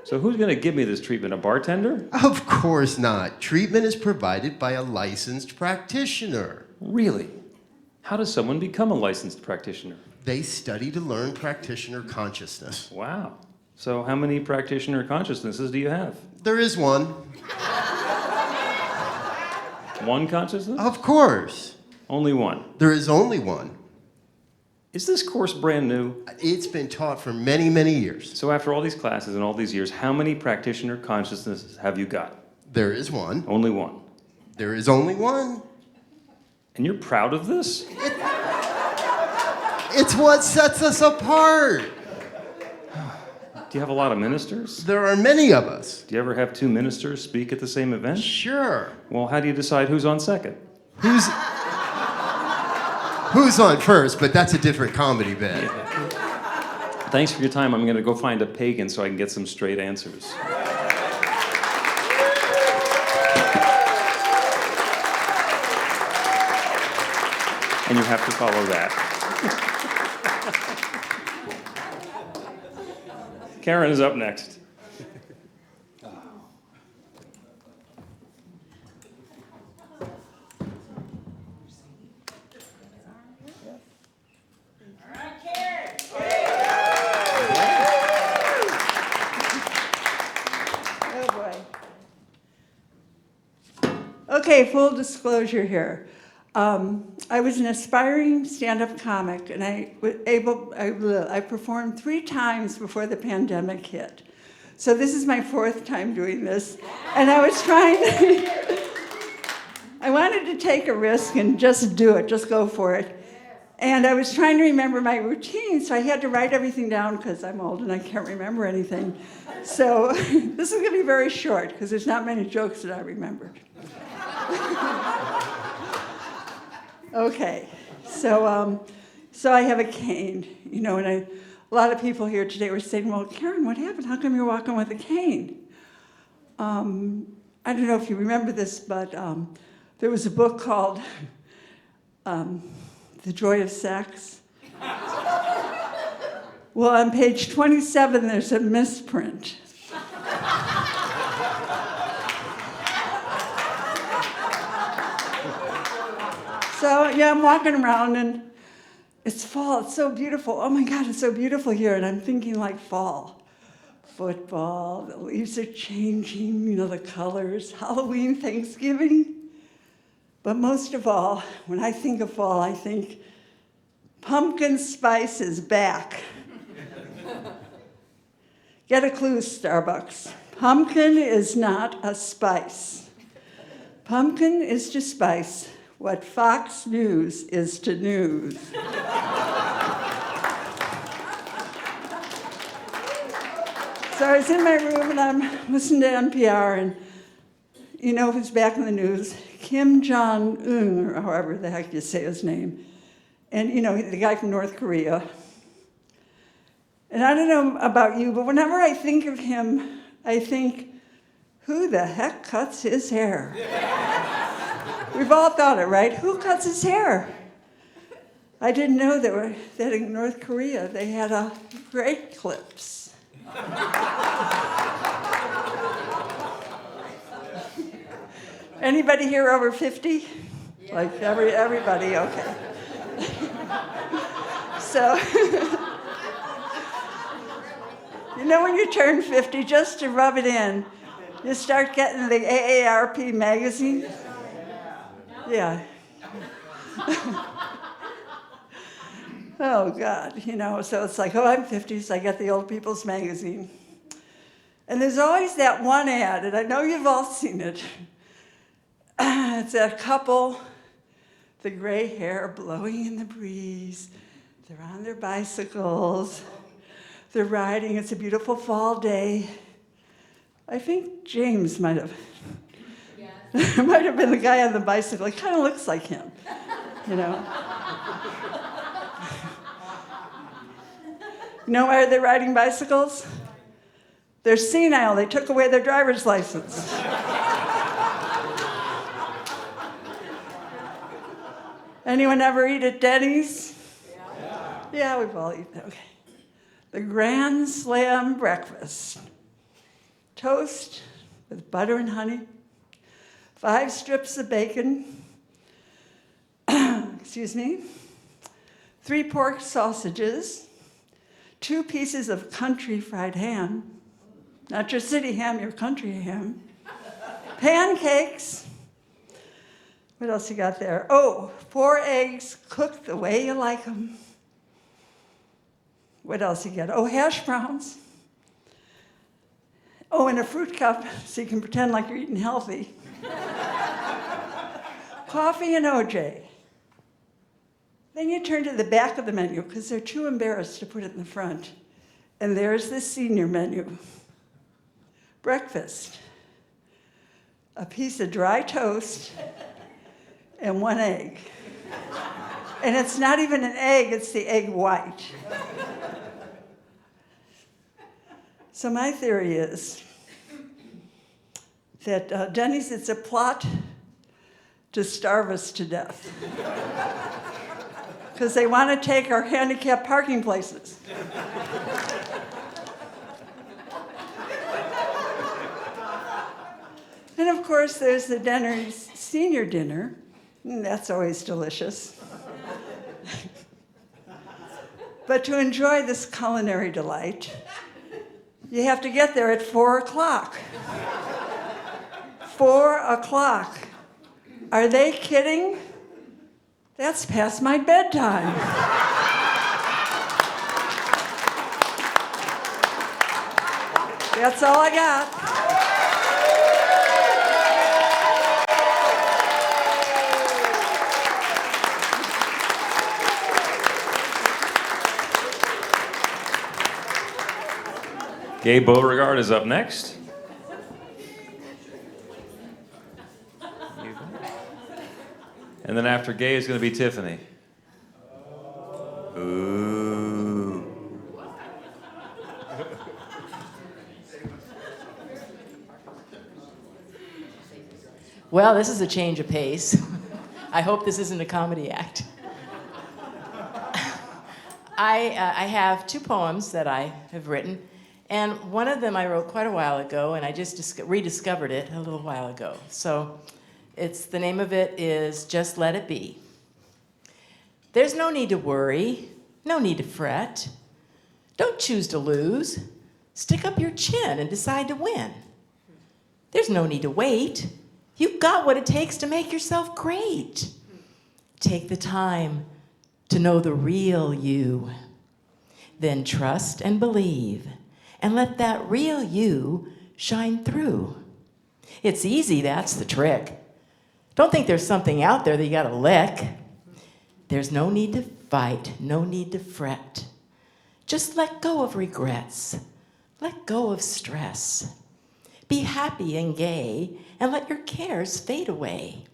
Speaker 1: So who's going to give me this treatment? A bartender?
Speaker 8: Of course not. Treatment is provided by a licensed practitioner.
Speaker 1: Really? How does someone become a licensed practitioner?
Speaker 8: They study to learn practitioner consciousness.
Speaker 1: Wow. So how many practitioner consciousnesses do you have?
Speaker 8: There is one.
Speaker 1: One consciousness?
Speaker 8: Of course.
Speaker 1: Only one.
Speaker 8: There is only one.
Speaker 1: Is this course brand new?
Speaker 8: It's been taught for many, many years.
Speaker 1: So after all these classes and all these years, how many practitioner consciousnesses have you got?
Speaker 8: There is one.
Speaker 1: Only one.
Speaker 8: There is only one.
Speaker 1: And you're proud of this?
Speaker 8: It's what sets us apart.
Speaker 1: Do you have a lot of ministers?
Speaker 8: There are many of us.
Speaker 1: Do you ever have two ministers speak at the same event?
Speaker 8: Sure.
Speaker 1: Well, how do you decide who's on second?
Speaker 8: Who's on first, but that's a different comedy bit.
Speaker 1: Thanks for your time. I'm going to go find a pagan so I can get some straight answers. And you have to follow that. Karen is up next.
Speaker 9: Oh, boy. Okay, full disclosure here. I was an aspiring stand-up comic, and I performed 3 times before the pandemic hit. So this is my 4th time doing this, and I was trying I wanted to take a risk and just do it, just go for it. And I was trying to remember my routine, so I had to write everything down because I'm old and I can't remember anything. So this is going to be very short because there's not many jokes that I remembered. Okay, so I have a cane, you know, and a lot of people here today were saying, well, Karen, what happened? How come you're walking with a cane? I don't know if you remember this, but there was a book called The Joy of Sex. Well, on page 27, there's a misprint. So, yeah, I'm walking around and it's fall. It's so beautiful. Oh my God, it's so beautiful here. And I'm thinking like fall. Football, the leaves are changing, you know, the colors, Halloween, Thanksgiving. But most of all, when I think of fall, I think pumpkin spice is back. Get a clue, Starbucks. Pumpkin is not a spice. Pumpkin is to spice what Fox News is to news. So I was in my room and I'm listening to NPR, and you know who's back in the news? Kim Jong-un, or however the heck you say his name. And you know, the guy from North Korea. And I don't know about you, but whenever I think of him, I think, who the heck cuts his hair? We've all thought it, right? Who cuts his hair? I didn't know that in North Korea they had great clips. Anybody here over 50? Yeah. Like everybody, okay. So, you know when you turn 50, just to rub it in, you start getting the AARP magazine? Yeah. Oh, God, so it's like, oh, I'm 50, so I get the Old People's Magazine. And there's always that one ad, and I know you've all seen it. It's that couple, the gray hair blowing in the breeze. They're on their bicycles. They're riding. It's a beautiful fall day. I think James might have been the guy on the bicycle. He kind of looks like him, why are they riding bicycles? They're senile. They took away their driver's license. Anyone ever eat at Denny's? Yeah, we've all eaten. Okay. The Grand Slam breakfast. Toast with butter and honey, 5 strips of bacon, 3 pork sausages, 2 pieces of country fried ham, not your city ham, your country ham, pancakes. What else you got there? Oh, 4 eggs cooked the way you like them. What else you get? Oh, hash browns. Oh, and a fruit cup so you can pretend like you're eating healthy. Coffee and OJ. Then you turn to the back of the menu because they're too embarrassed to put it in the front. And there's the senior menu. Breakfast. A piece of dry toast and 1 egg. And it's not even an egg, it's the egg white. So my theory is that Denny's, it's a plot to starve us to death. Because they want to take our handicapped parking places. And of course, there's the Denny's senior dinner. That's always delicious. But to enjoy this culinary delight, you have to get there at 4 o'clock. 4 o'clock. Are they kidding? That's past my bedtime. That's all I got.
Speaker 1: Gabe Beauregard is up next. And then after Gay is going to be Tiffany. Ooh.
Speaker 2: Well, this is a change of pace. I hope this isn't a comedy act. I have 2 poems that I have written, and one of them I wrote quite a while ago, and I just rediscovered it a little while ago. So the name of it is Just Let It Be. There's no need to worry, no need to fret. Don't choose to lose. Stick up your chin and decide to win. There's no need to wait. You've got what it takes to make yourself great. Take the time to know the real you. Then trust and believe, and let that real you shine through. It's easy, that's the trick. Don't think there's something out there that you gotta lick. There's no need to fight, no need to fret. Just let go of regrets. Let go of stress. Be happy and gay, and let your cares fade away.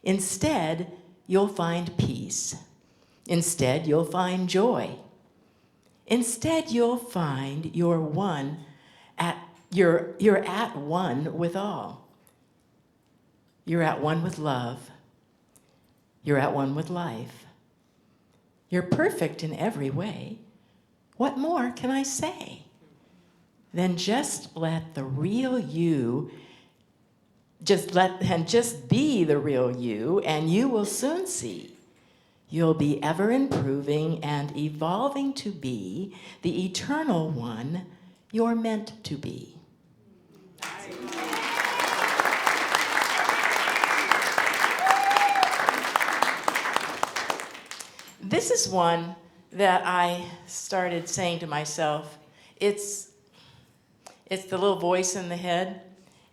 Speaker 2: Instead, you'll find peace. Instead, you'll find joy. Instead, you'll find you're at one with all. You're at one with love, You're at one with life. You're perfect in every way. What more can I say? Then just let the real you, just be the real you, and you will soon see. You'll be ever improving and evolving to be the eternal one you're meant to be. This is one that I started saying to myself. It's the little voice in the head,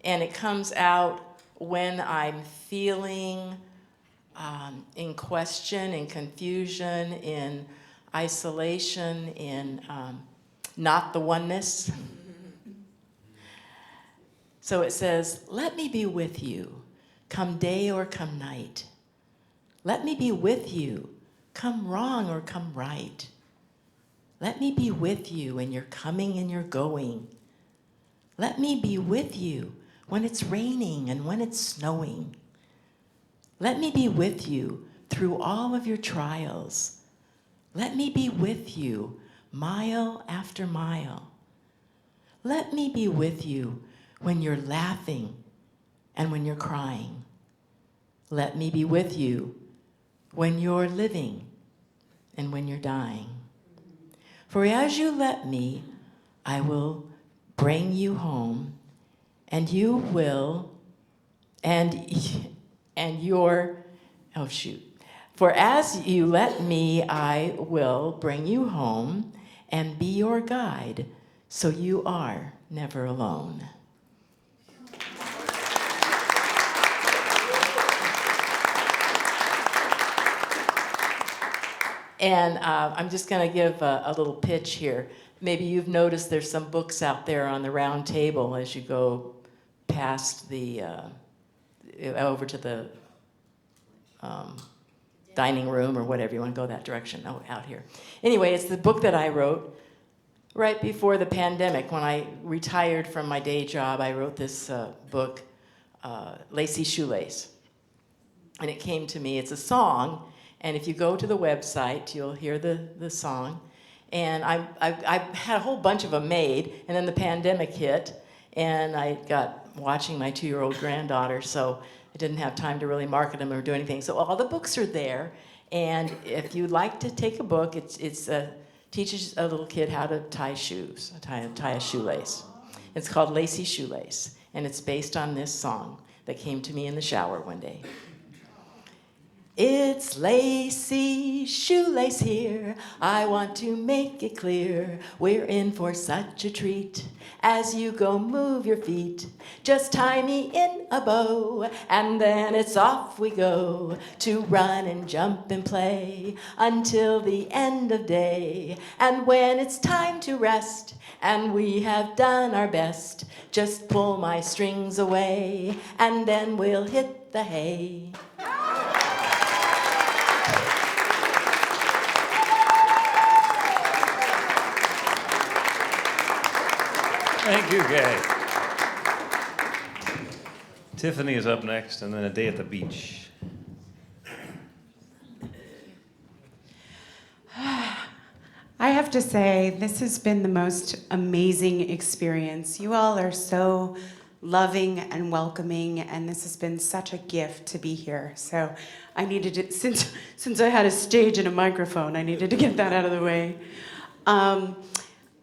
Speaker 2: and it comes out when I'm feeling in question, in confusion, in isolation, in not the oneness. So it says, let me be with you, come day or come night. Let me be with you, come wrong or come right. Let me be with you in your coming and your going. Let me be with you when it's raining and when it's snowing. Let me be with you through all of your trials. Let me be with you mile after mile. Let me be with you when you're laughing and when you're crying. Let me be with you when you're living and when you're dying. For as you let me, I will bring you home, and you will, For as you let me, I will bring you home and be your guide, so you are never alone. And I'm just going to give a little pitch here. Maybe you've noticed there's some books out there on the round table as you go past the, over to the dining room or whatever, you want to go that direction, out here. Anyway, it's the book that I wrote right before the pandemic. When I retired from my day job, I wrote this book, Lacy Shoelace. And it came to me, it's a song, and if you go to the website, you'll hear the song. And I had a whole bunch of them made, and then the pandemic hit, and I got watching my 2-year-old granddaughter, so I didn't have time to really market them or do anything. So all the books are there, and if you'd like to take a book, it teaches a little kid how to tie shoes, tie a shoelace. It's called Lacy Shoelace, and it's based on this song that came to me in the shower one day. It's Lacy Shoelace here, I want to make it clear, we're in for such a treat. As you go, move your feet, just tie me in a bow, and then it's off we go, to run and jump and play, until the end of day. And when it's time to rest, and we have done our best, just pull my strings away, and then we'll hit the hay.
Speaker 1: Thank you, Gay. Tiffany is up next, and then A Day at the Beach.
Speaker 10: I have to say, this has been the most amazing experience. You all are so loving and welcoming, and this has been such a gift to be here. So I needed to, since I had a stage and a microphone, I needed to get that out of the way.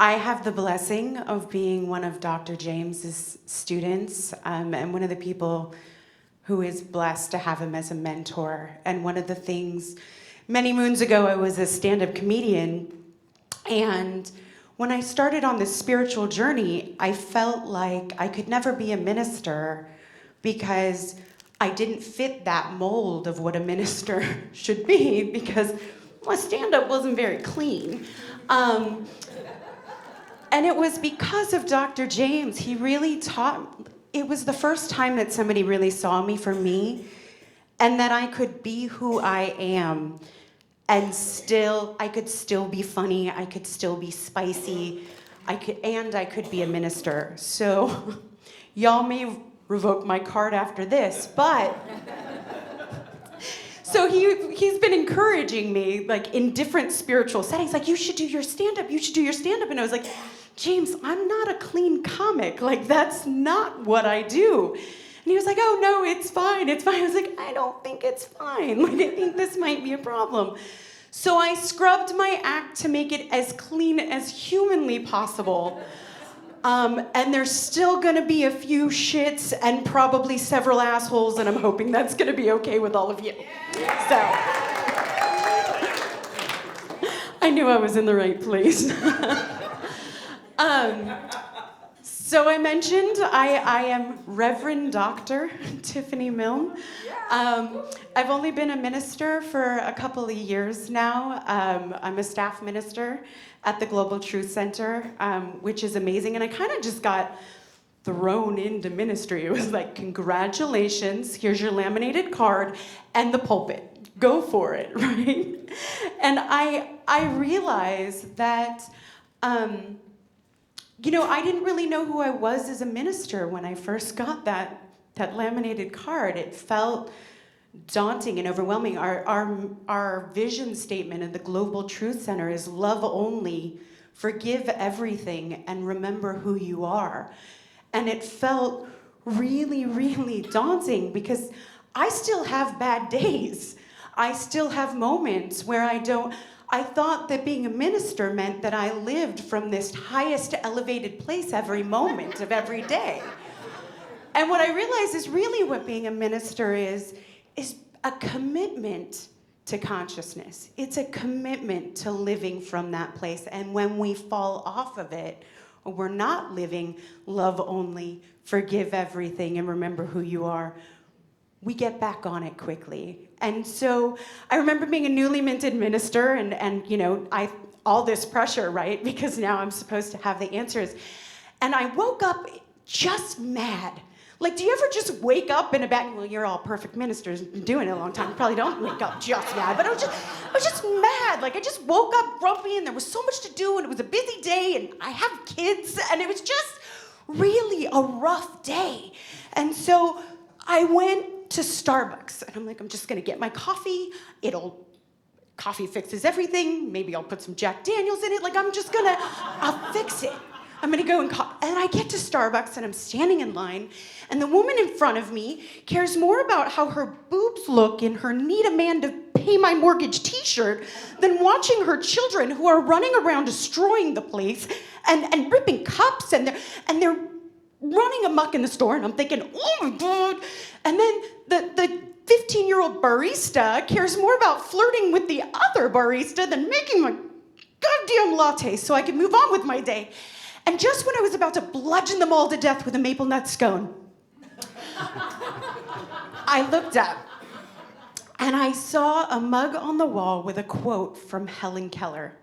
Speaker 10: I have the blessing of being one of Dr. James's students, and one of the people who is blessed to have him as a mentor. And one of the things, many moons ago, I was a stand-up comedian, and when I started on this spiritual journey, I felt like I could never be a minister because I didn't fit that mold of what a minister should be, because my stand-up wasn't very clean. And it was because of Dr. James. He really taught, it was the first time that somebody really saw me for me, and that I could be who I am, and I could still be funny, I could still be spicy, I could be a minister. So y'all may revoke my card after this, but So he's been encouraging me, like, in different spiritual settings, like, you should do your stand-up, you should do your stand-up. And I was like, James, I'm not a clean comic. Like, that's not what I do. And he was like, oh, no, it's fine, it's fine. I was like, I don't think it's fine. Like, I think this might be a problem. So I scrubbed my act to make it as clean as humanly possible. And there's still gonna be a few shits and probably several assholes, and I'm hoping that's gonna be okay with all of you. So, I knew I was in the right place. So I mentioned I am Reverend Dr. Tiffany Milne. I've only been a minister for a couple of years now. I'm a staff minister at the Global Truth Center, which is amazing. And I kind of just got thrown into ministry. It was like, congratulations, here's your laminated card and the pulpit. Go for it, right? And I realized that, I didn't really know who I was as a minister when I first got that laminated card. It felt daunting and overwhelming. Our vision statement at the Global Truth Center is love only, forgive everything, and remember who you are. And it felt really, really daunting because I still have bad days. I still have moments where I thought that being a minister meant that I lived from this highest elevated place every moment of every day. And what I realized is really what being a minister is a commitment to consciousness. It's a commitment to living from that place. And when we fall off of it, or we're not living love only, forgive everything, and remember who you are, we get back on it quickly. And so I remember being a newly minted minister and all this pressure, right? Because now I'm supposed to have the answers. And I woke up just mad. Like, do you ever just wake up in a bad, well, you're all perfect ministers, been doing it a long time, you probably don't wake up just mad, but I was just mad. Like, I just woke up grumpy and there was so much to do and it was a busy day and I have kids and it was just really a rough day. And so I went to Starbucks and I'm like, I'm just gonna get my coffee. Coffee fixes everything. Maybe I'll put some Jack Daniels in it. Like, I'll fix it. I'm gonna go and I get to Starbucks and I'm standing in line and the woman in front of me cares more about how her boobs look in her need a man to pay my mortgage t-shirt than watching her children who are running around destroying the place and ripping cups and they're running amok in the store, and I'm thinking, oh my God. And then the 15-year-old barista cares more about flirting with the other barista than making my goddamn latte so I can move on with my day. And just when I was about to bludgeon them all to death with a maple nut scone, I looked up and I saw a mug on the wall with a quote from Helen Keller.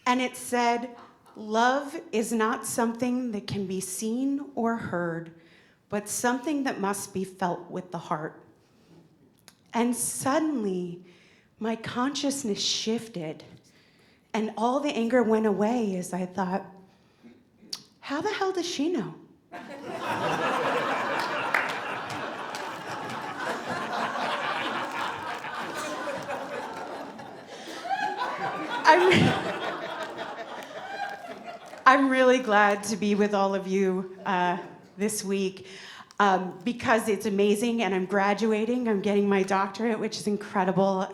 Speaker 10: And it said, love is not something that can be seen or heard, but something that must be felt with the heart. And suddenly, my consciousness shifted, and all the anger went away as I thought, how the hell does she know? I'm really glad to be with all of you this week because it's amazing and I'm graduating. I'm getting my doctorate, which is incredible.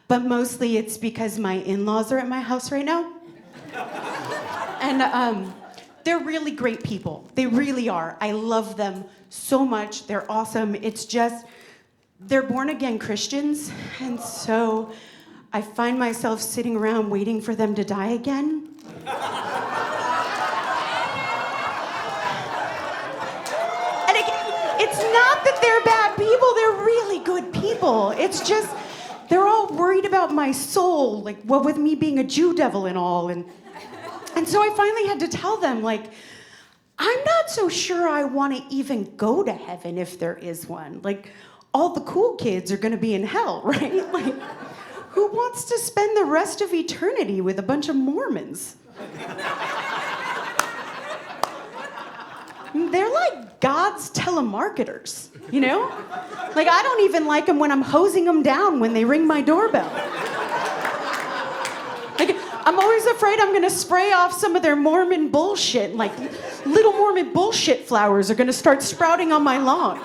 Speaker 10: But mostly it's because my in-laws are at my house right now. And they're really great people. They really are. I love them so much. They're awesome. It's just, they're born-again Christians. And so I find myself sitting around waiting for them to die again. It's not that they're bad people, they're really good people. It's just, they're all worried about my soul, like, what with me being a Jew devil and all. And so I finally had to tell them, like, I'm not so sure I want to even go to heaven if there is one. Like, all the cool kids are going to be in hell, right? Like, who wants to spend the rest of eternity with a bunch of Mormons? They're like God's telemarketers, you know? Like, I don't even like them when I'm hosing them down when they ring my doorbell. Like, I'm always afraid I'm gonna spray off some of their Mormon bullshit, like little Mormon bullshit flowers are gonna start sprouting on my lawn.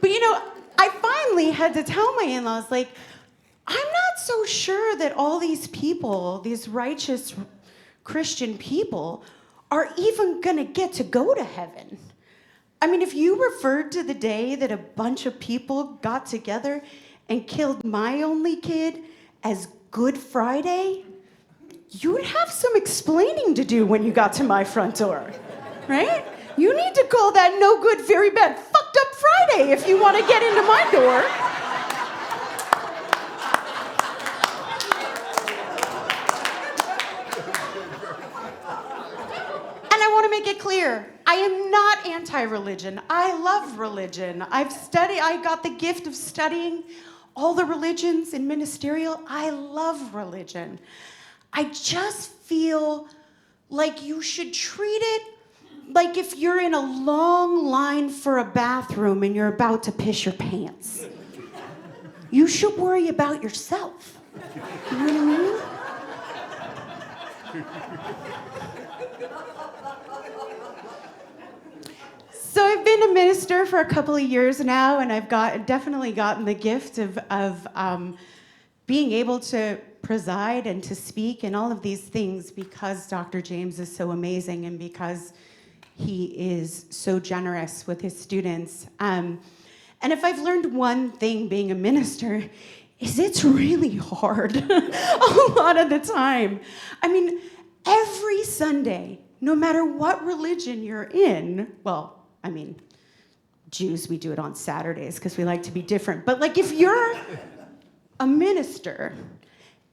Speaker 10: But you know, I finally had to tell my in-laws, like, I'm not so sure that all these people, these righteous Christian people, are even gonna get to go to heaven. I mean, if you referred to the day that a bunch of people got together and killed my only kid as Good Friday, you would have some explaining to do when you got to my front door, right? You need to call that no good, very bad, fucked up Friday if you want to get into my door. And I want to make it clear, I am not anti-religion. I love religion. I got the gift of studying all the religions in ministerial. I love religion. I just feel like you should treat it like if you're in a long line for a bathroom and you're about to piss your pants. You should worry about yourself. You know what I mean? So I've been a minister for a couple of years now, and I've definitely gotten the gift of being able to preside and to speak and all of these things because Dr. James is so amazing and because he is so generous with his students. And if I've learned one thing being a minister, is it's really hard a lot of the time. I mean, every Sunday, no matter what religion you're in, well, I mean, Jews, we do it on Saturdays because we like to be different. But like if you're a minister,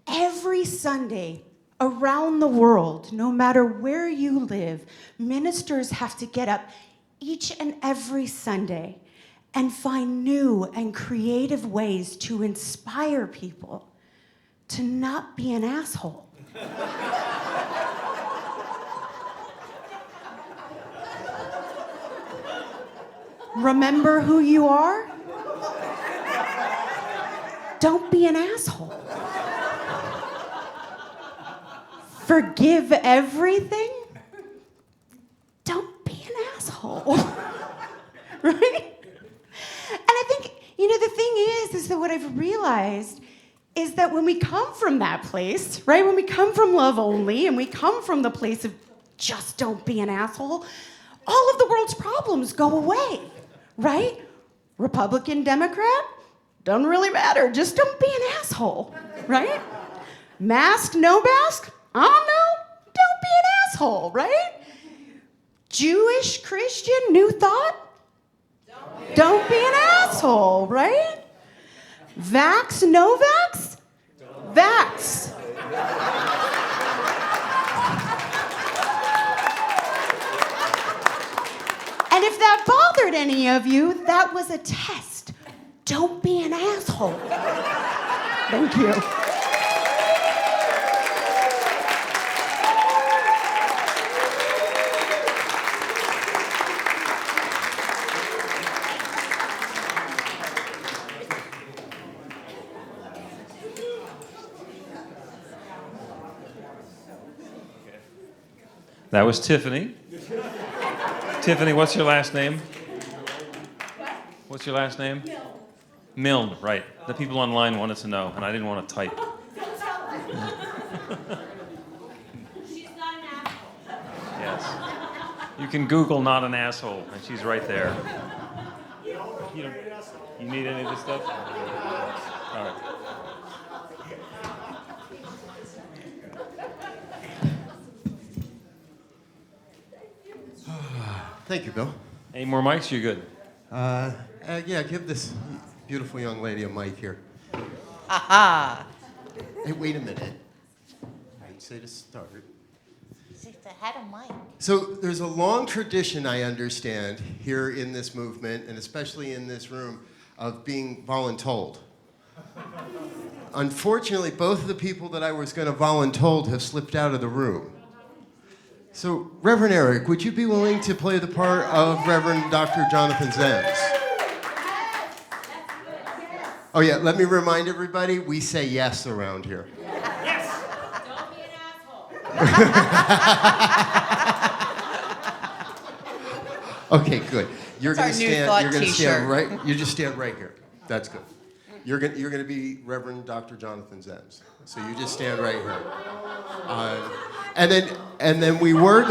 Speaker 10: every Sunday around the world, no matter where you live, ministers have to get up each and every Sunday and find new and creative ways to inspire people to not be an asshole. Remember who you are? Don't be an asshole. Forgive everything? Don't be an asshole. Right? And I think, you know, the thing is that what I've realized is that when we come from that place, right, when we come from love only and we come from the place of just don't be an asshole, all of the world's problems go away, right? Republican, Democrat, doesn't really matter. Just don't be an asshole, right? Mask, no mask, I don't know. Don't be an asshole, right? Jewish, Christian, New Thought, don't be an asshole, right? Vax, no vax? Vax. And if that bothered any of you, that was a test. Don't be an asshole. Thank you.
Speaker 1: That was Tiffany. Tiffany, what's your last name? What's your last name? Milne, right. The people online wanted to know, and I didn't want to type.
Speaker 11: She's not an asshole.
Speaker 1: Yes. You can Google "not an asshole," and she's right there. You need any of this stuff? All right.
Speaker 8: Thank you, Bill.
Speaker 1: Any more mics? You're good.
Speaker 8: Yeah, give this beautiful young lady a mic here.
Speaker 11: Aha!
Speaker 8: Hey, wait a minute. I'd say to start.
Speaker 11: She had a mic.
Speaker 8: So there's a long tradition, I understand, here in this movement, and especially in this room, of being voluntold. Unfortunately, both of the people that I was going to voluntold have slipped out of the room. So, Reverend Eric, would you be willing to play the part of Reverend Dr. Jonathan Zenz? Oh yeah, let me remind everybody, we say yes around here. Yes! Don't be an asshole. Okay, good. You're
Speaker 11: That's our new thought
Speaker 8: gonna
Speaker 11: t-shirt.
Speaker 8: stand right, you just stand right here. That's good. You're gonna be Reverend Dr. Jonathan Zenz. So you just stand right here. And then we were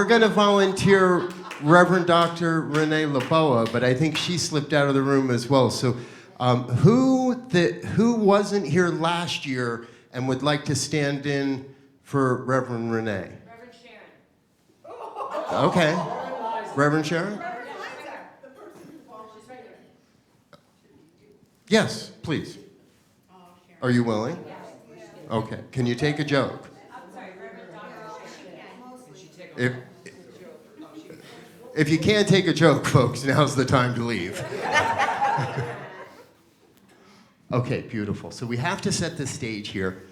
Speaker 8: gonna volunteer Reverend Dr. Renee Laboa, but I think she slipped out of the room as well. So who wasn't here last year and would like to stand in for Reverend Renee?
Speaker 2: Reverend Sharon.
Speaker 8: Okay. Reverend Sharon? Yes, please. Are you willing? Okay. Can you take a joke? If you can't take a joke, folks, now's the time to leave. Okay, beautiful. So we have to set the stage here.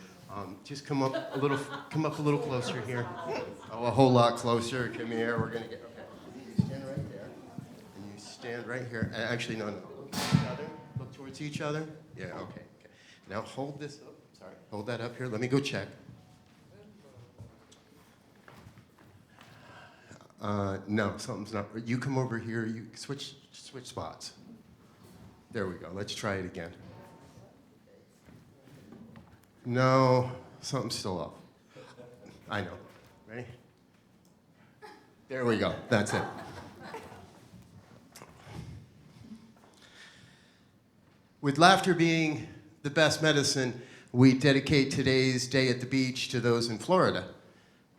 Speaker 8: Just come up a little closer here. Oh, a whole lot closer. Come here. We're gonna get. Okay. You stand right there, and you stand right here. Actually, no. Look at each other. Look towards each other. Yeah. Okay. Now hold this up. Sorry. Hold that up here. Let me go check. No, something's not. You come over here. You switch spots. There we go. Let's try it again. No, something's still off. I know. Ready? There we go. That's it. With laughter being the best medicine, we dedicate today's day at the beach to those in Florida.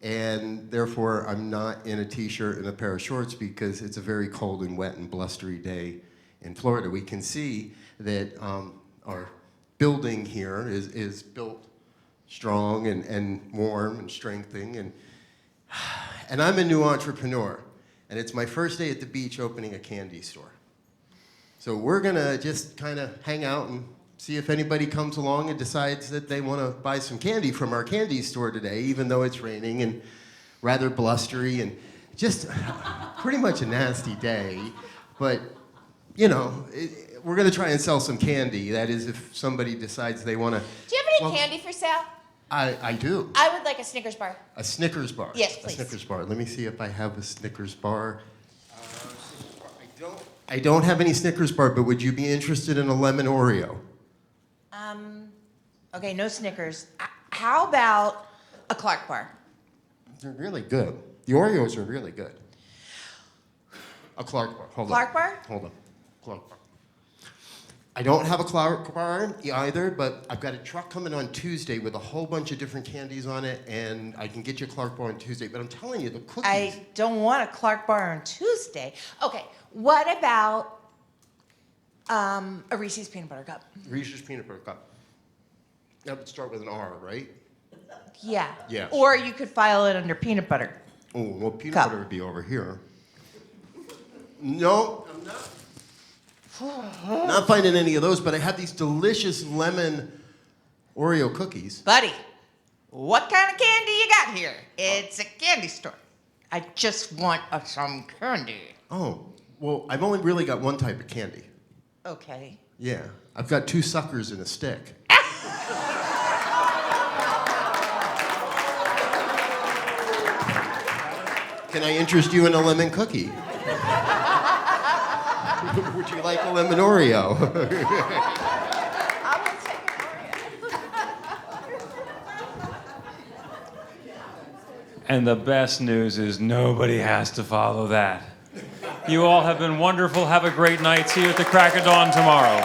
Speaker 8: And therefore, I'm not in a t-shirt and a pair of shorts because it's a very cold and wet and blustery day in Florida. We can see that our building here is built strong and warm and strengthening. And I'm a new entrepreneur. And it's my first day at the beach opening a candy store. So we're gonna just kind of hang out and see if anybody comes along and decides that they want to buy some candy from our candy store today, even though it's raining and rather blustery and just pretty much a nasty day. But, you know, we're going to try and sell some candy. That is, if somebody decides they want to.
Speaker 11: Do you have any candy for sale?
Speaker 8: I do.
Speaker 11: I would like a Snickers bar.
Speaker 8: A Snickers bar?
Speaker 11: Yes, please.
Speaker 8: A Snickers bar. Let me see if I have a Snickers bar. I don't have any Snickers bar, but would you be interested in a lemon Oreo?
Speaker 11: Okay, no Snickers. How about a Clark bar?
Speaker 8: They're really good. The Oreos are really good. A Clark bar. Hold on.
Speaker 11: Clark bar?
Speaker 8: Hold on. Clark bar. I don't have a Clark bar either, but I've got a truck coming on Tuesday with a whole bunch of different candies on it, and I can get you a Clark bar on Tuesday. But I'm telling you, the cookies.
Speaker 11: I don't want a Clark bar on Tuesday. Okay, what about a Reese's peanut butter cup?
Speaker 8: Reese's peanut butter cup. That would start with an R, right?
Speaker 11: Yeah.
Speaker 8: Yes.
Speaker 11: Or you could file it under peanut butter.
Speaker 8: Oh, well, peanut
Speaker 11: Cup.
Speaker 8: butter would be over here. No, I'm not finding any of those, but I have these delicious lemon Oreo cookies.
Speaker 11: Buddy, what kind of candy you got here? It's a candy store. I just want some candy.
Speaker 8: Oh, well, I've only really got one type of candy.
Speaker 11: Okay.
Speaker 8: Yeah, I've got two suckers and a stick. Can I interest you in a lemon cookie? Would you like a lemon Oreo?
Speaker 11: I will take an Oreo.
Speaker 1: And the best news is nobody has to follow that. You all have been wonderful. Have a great night. See you at the crack of dawn tomorrow.